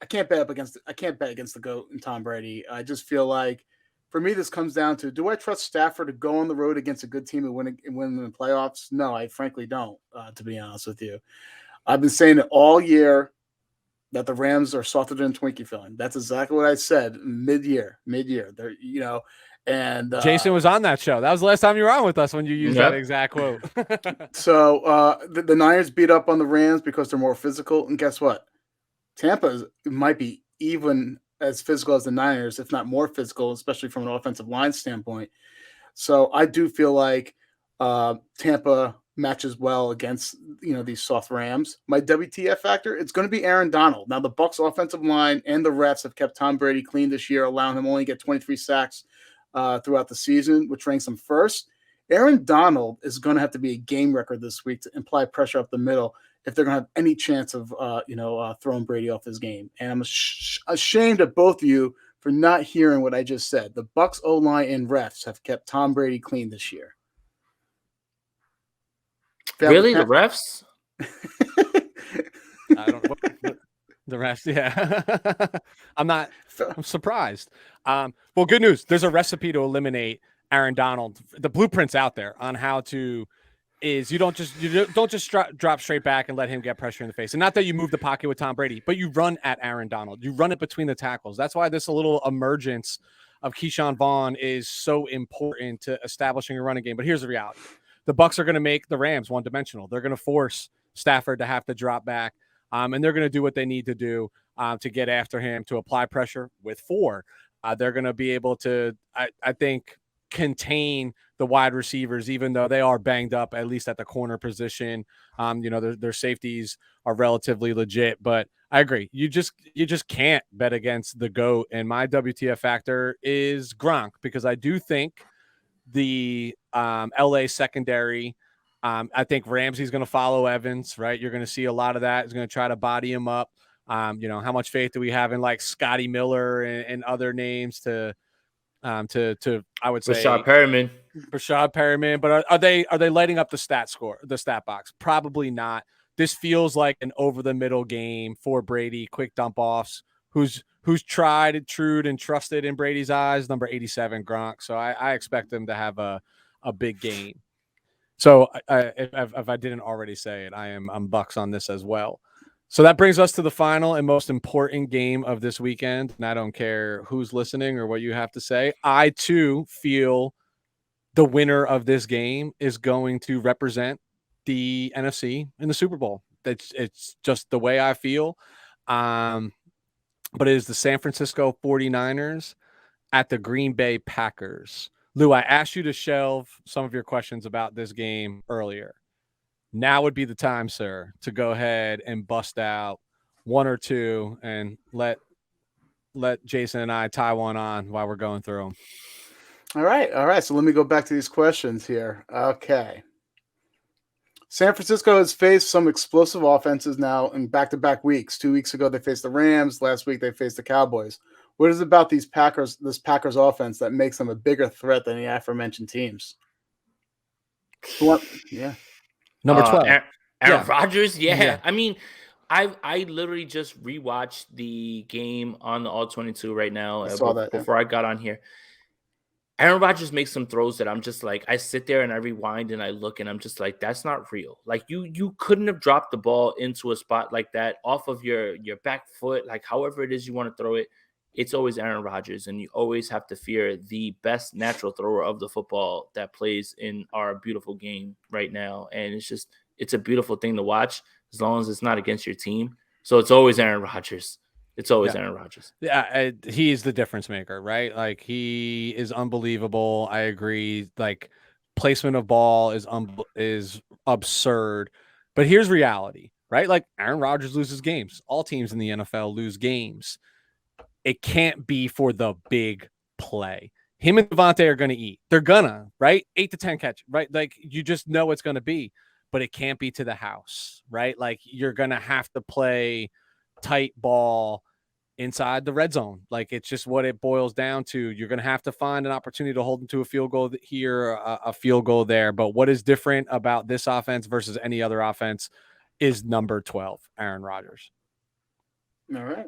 I can't bet against the GOAT and Tom Brady. I just feel like, for me, this comes down to: do I trust Stafford to go on the road against a good team and win in the playoffs? No, I frankly don't. To be honest with you, I've been saying it all year. that the Rams are softer than Twinkie filling. That's exactly what I said mid-year. They're, and
Jason was on that show. That was the last time you were on with us when you used that exact quote.
So the Niners beat up on the Rams because they're more physical. And guess what? Tampa might be even as physical as the Niners, if not more physical, especially from an offensive line standpoint. So I do feel like Tampa matches well against these soft Rams. My WTF factor, it's going to be Aaron Donald. Now the Bucs offensive line and the refs have kept Tom Brady clean this year, allowing him only to get 23 sacks throughout the season, which ranks him first. Aaron Donald is going to have to be a game record this week to imply pressure up the middle if they're going to have any chance of throwing Brady off his game. And I'm ashamed of both of you for not hearing what I just said. The Bucs O-line and refs have kept Tom Brady clean this year.
Really, the refs?
I don't know. The refs, yeah. I'm surprised. Well, good news. There's a recipe to eliminate Aaron Donald. The blueprint's out there on how to. You don't just drop straight back and let him get pressure in the face. And not that you move the pocket with Tom Brady, but you run at Aaron Donald. You run it between the tackles. That's why this little emergence of Keyshawn Vaughn is so important to establishing a running game. But here's the reality. The Bucs are going to make the Rams one-dimensional. They're going to force Stafford to have to drop back, and they're going to do what they need to do to get after him, to apply pressure with 4. They're going to be able to, I think, contain the wide receivers, even though they are banged up, at least at the corner position. Their safeties are relatively legit, but I agree. You just can't bet against the GOAT. And my WTF factor is Gronk, because I do think the LA secondary, I think Ramsey's going to follow Evans, right? You're going to see a lot of that. He's going to try to body him up. How much faith do we have in like Scotty Miller and other names to I would say Rashad Perriman, but are they lighting up the stat box? Probably not. This feels like an over the middle game for Brady, quick dump offs. Who's tried and true and trusted in Brady's eyes, number 87 Gronk. So I expect them to have a big game. So if I didn't already say it, I'm Bucks on this as well. So that brings us to the final and most important game of this weekend. And I don't care who's listening or what you have to say. I too feel the winner of this game is going to represent the NFC in the Super Bowl. It's just the way I feel. But it is the San Francisco 49ers at the Green Bay Packers. Lou, I asked you to shelve some of your questions about this game earlier. Now would be the time, sir, to go ahead and bust out one or two and let Jason and I tie one on while we're going through them.
All right. So let me go back to these questions here. Okay. San Francisco has faced some explosive offenses now in back-to-back weeks. 2 weeks ago, they faced the Rams. Last week, they faced the Cowboys. What is it about this Packers offense that makes them a bigger threat than the aforementioned teams? Yeah.
Number 12.
Aaron Rodgers. Yeah. I mean, I literally just rewatched the game on the All 22 right now before I got on here. Aaron Rodgers makes some throws that I'm just like, I sit there and I rewind and I look and I'm just like, that's not real. Like you couldn't have dropped the ball into a spot like that off of your back foot, like however it is you want to throw it. It's always Aaron Rodgers, and you always have to fear the best natural thrower of the football that plays in our beautiful game right now. And it's a beautiful thing to watch as long as it's not against your team. So it's always Aaron Rodgers. It's always Aaron Rodgers.
Yeah, he's the difference maker, right? Like, he is unbelievable. I agree. Like, placement of ball is absurd. But here's reality, right? Like, Aaron Rodgers loses games. All teams in the NFL lose games. It can't be for the big play. Him and Devontae are going to eat. They're gonna, right? 8 to 10 catch, right? Like, you just know it's going to be. But it can't be to the house, right? Like, you're going to have to play tight ball inside the red zone. Like, it's just what it boils down to. You're going to have to find an opportunity to hold them to a field goal here, a field goal there. But what is different about this offense versus any other offense is number 12, Aaron Rodgers.
All right.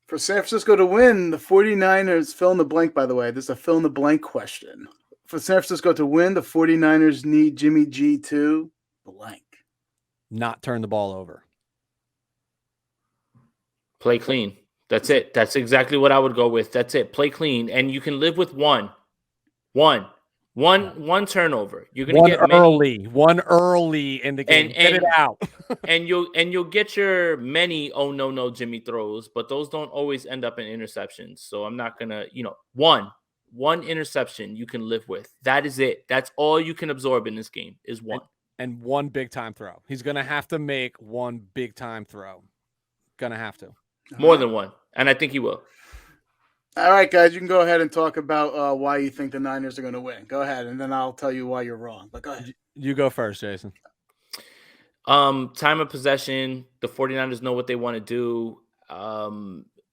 For San Francisco to win, the 49ers, fill in the blank, by the way. This is a fill in the blank question. For San Francisco to win, the 49ers need Jimmy G to blank.
Not turn the ball over.
Play clean. That's it. That's exactly what I would go with. That's it. Play clean, and you can live with one turnover. You're gonna get
one early in the game. Get it out.
and you'll get your many no Jimmy throws, but those don't always end up in interceptions. So I'm not gonna, one interception you can live with. That is it. That's all you can absorb in this game is one.
And one big time throw. He's gonna have to make one big time throw. Gonna have to.
More than one. And I think he will.
All right, guys, you can go ahead and talk about why you think the Niners are going to win. Go ahead, and then I'll tell you why you're wrong. But go ahead.
You go first, Jason.
Time of possession, the 49ers know what they want to do.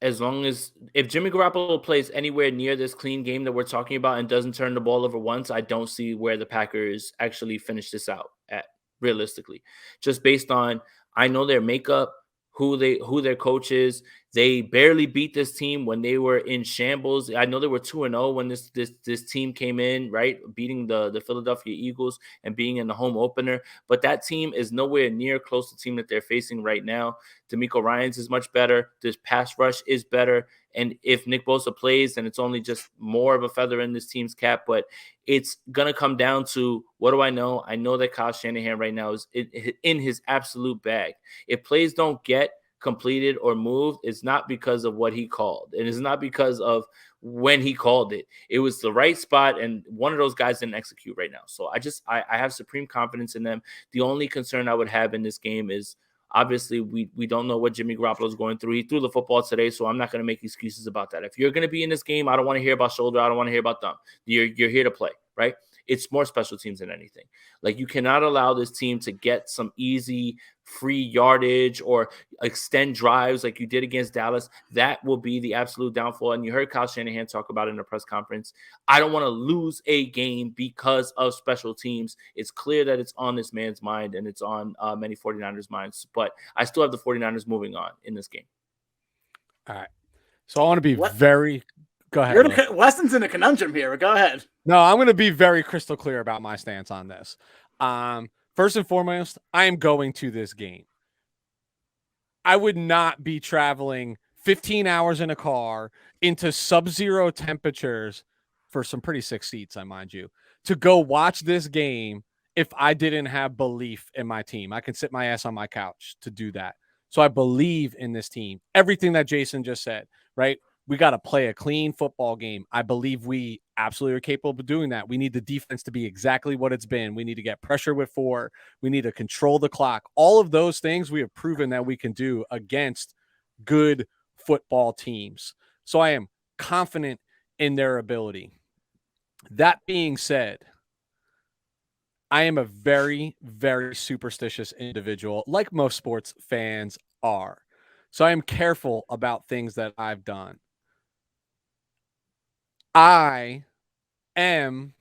As long as if Jimmy Garoppolo plays anywhere near this clean game that we're talking about and doesn't turn the ball over once, I don't see where the Packers actually finish this out at realistically. Just based on I know their makeup, who their coach is. They barely beat this team when they were in shambles. I know they were 2-0 when this team came in, right? Beating the Philadelphia Eagles and being in the home opener. But that team is nowhere near close to the team that they're facing right now. D'Amico Ryans is much better. This pass rush is better. And if Nick Bosa plays, then it's only just more of a feather in this team's cap. But it's going to come down to, what do I know? I know that Kyle Shanahan right now is in his absolute bag. If plays don't get completed or moved, it's not because of what he called. And it's not because of when he called it. It was the right spot, and one of those guys didn't execute right now. So I have supreme confidence in them. The only concern I would have in this game is, obviously, we don't know what Jimmy Garoppolo is going through. He threw the football today, so I'm not going to make excuses about that. If you're going to be in this game, I don't want to hear about shoulder. I don't want to hear about thumb. You're here to play, right? It's more special teams than anything. Like, you cannot allow this team to get some easy free yardage or extend drives like you did against Dallas. That will be the absolute downfall. And you heard Kyle Shanahan talk about it in a press conference. I don't want to lose a game because of special teams. It's clear that it's on this man's mind, and it's on many 49ers minds. But I still have the 49ers moving on in this game.
All right. So I want to be very... Go ahead.
Weston's in a conundrum here. Go ahead.
No, I'm going to be very crystal clear about my stance on this. First and foremost, I am going to this game. I would not be traveling 15 hours in a car into sub-zero temperatures for some pretty sick seats, I mind you, to go watch this game if I didn't have belief in my team. I can sit my ass on my couch to do that. So I believe in this team. Everything that Jason just said, right? We got to play a clean football game. I believe we absolutely are capable of doing that. We need the defense to be exactly what it's been. We need to get pressure with 4. We need to control the clock. All of those things we have proven that we can do against good football teams. So I am confident in their ability. That being said, I am a very, very superstitious individual, like most sports fans are. So I am careful about things that I've done. I am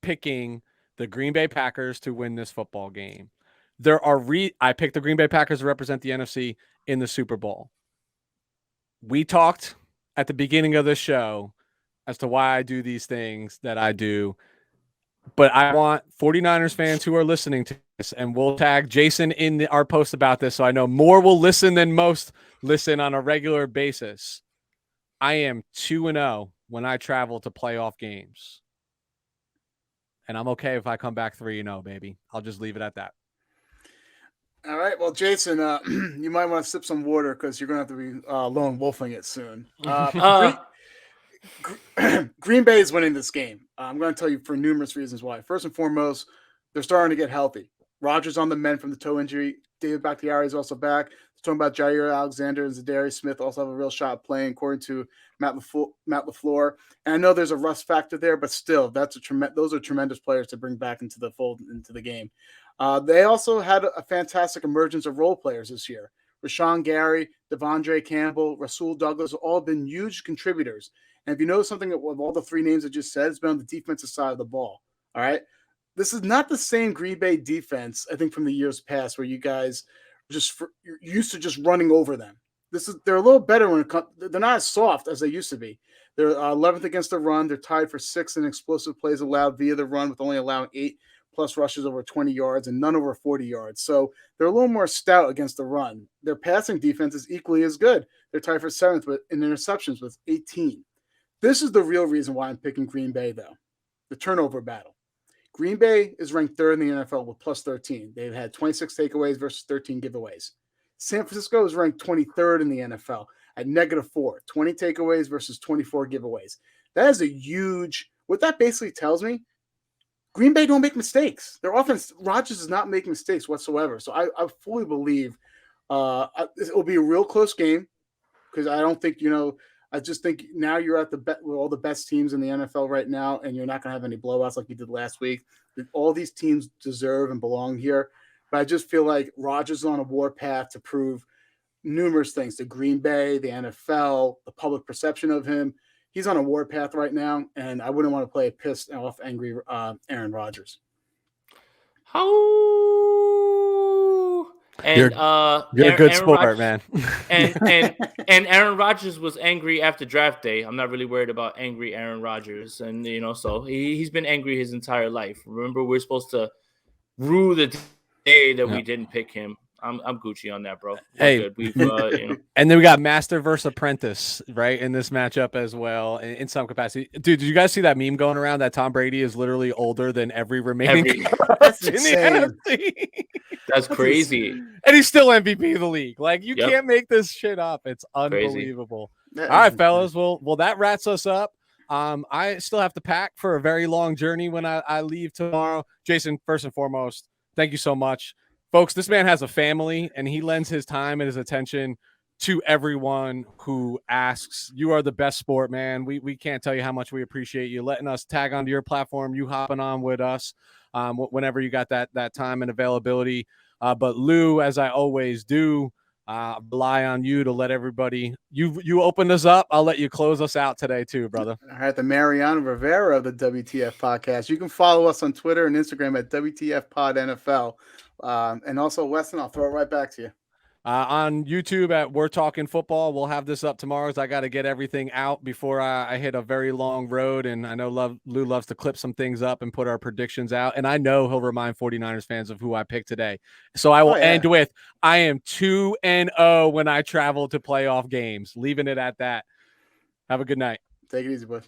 picking the Green Bay Packers to win this football game. I picked the Green Bay Packers to represent the NFC in the Super Bowl. We talked at the beginning of the show as to why I do these things that I do. But I want 49ers fans who are listening to this, and we'll tag Jason in our post about this, so I know more will listen than most listen on a regular basis. I am 2-0 when I travel to playoff games. And I'm okay if I come back 3-0, baby. I'll just leave it at that.
All right. Well, Jason, you might want to sip some water because you're going to have to be lone wolfing it soon. Green Bay is winning this game. I'm going to tell you for numerous reasons why. First and foremost, they're starting to get healthy. Rodgers on the mend from the toe injury. David Bakhtiari is also back. Talking about Jair Alexander and Zadarius Smith also have a real shot at playing, according to Matt LaFleur. And I know there's a rust factor there, but still, those are tremendous players to bring back into the fold, into the game. They also had a fantastic emergence of role players this year. Rashawn Gary, Devondre Campbell, Rasul Douglas have all been huge contributors. And if you know something of all the 3 names I just said, it's been on the defensive side of the ball. All right. This is not the same Green Bay defense, I think, from the years past where you guys you're used to just running over them. They're a little better when they're not as soft as they used to be. They're 11th against the run. They're tied for 6th in explosive plays allowed via the run, with only allowing 8 plus rushes over 20 yards and none over 40 yards. So they're a little more stout against the run. Their passing defense is equally as good. They're tied for 7th in interceptions with 18. This is the real reason why I'm picking Green Bay, though. The turnover battle. Green Bay is ranked 3rd in the NFL with plus 13. They've had 26 takeaways versus 13 giveaways. San Francisco is ranked 23rd in the NFL at -4, 20 takeaways versus 24 giveaways. That is a huge – what that basically tells me, Green Bay don't make mistakes. Their offense, Rodgers does not make mistakes whatsoever. So I fully believe it will be a real close game because I don't think, I just think now you're at with all the best teams in the NFL right now, and you're not going to have any blowouts like you did last week. All these teams deserve and belong here. But I just feel like Rodgers is on a warpath to prove numerous things to Green Bay, the NFL, the public perception of him. He's on a warpath right now, and I wouldn't want to play a pissed off, angry Aaron Rodgers.
Oh, and
you're a good
Aaron
sport,
Rodgers,
man.
and Aaron Rodgers was angry after draft day. I'm not really worried about angry Aaron Rodgers, and so he's been angry his entire life. Remember, we're supposed to rue the day that we didn't pick him. I'm Gucci on that, bro. We're good. We've
and then we got Master versus Apprentice, right, in this matchup as well, in some capacity. Dude, did you guys see that meme going around that Tom Brady is literally older than every remaining coach in the NFC?
That's crazy.
And he's still MVP of the league. Like, you can't make this shit up. It's unbelievable. All right, fellas. Well, that wraps us up. I still have to pack for a very long journey when I leave tomorrow. Jason, first and foremost, thank you so much. Folks, this man has a family, and he lends his time and his attention to everyone who asks. You are the best sport, man. We can't tell you how much we appreciate you letting us tag onto your platform, you hopping on with us whenever you got that time and availability. But Lou, as I always do, rely on you to let everybody. You opened us up. I'll let you close us out today too, brother.
All right, the Mariano Rivera of the WTF podcast. You can follow us on Twitter and Instagram at WTF Pod NFL. And also, Weston, I'll throw it right back to you.
On YouTube at We're Talking Football. We'll have this up tomorrow because I got to get everything out before I hit a very long road. And I know Lou loves to clip some things up and put our predictions out. And I know he'll remind 49ers fans of who I picked today. So I will end with, I am 2-0 when I travel to playoff games. Leaving it at that. Have a good night.
Take it easy, boys.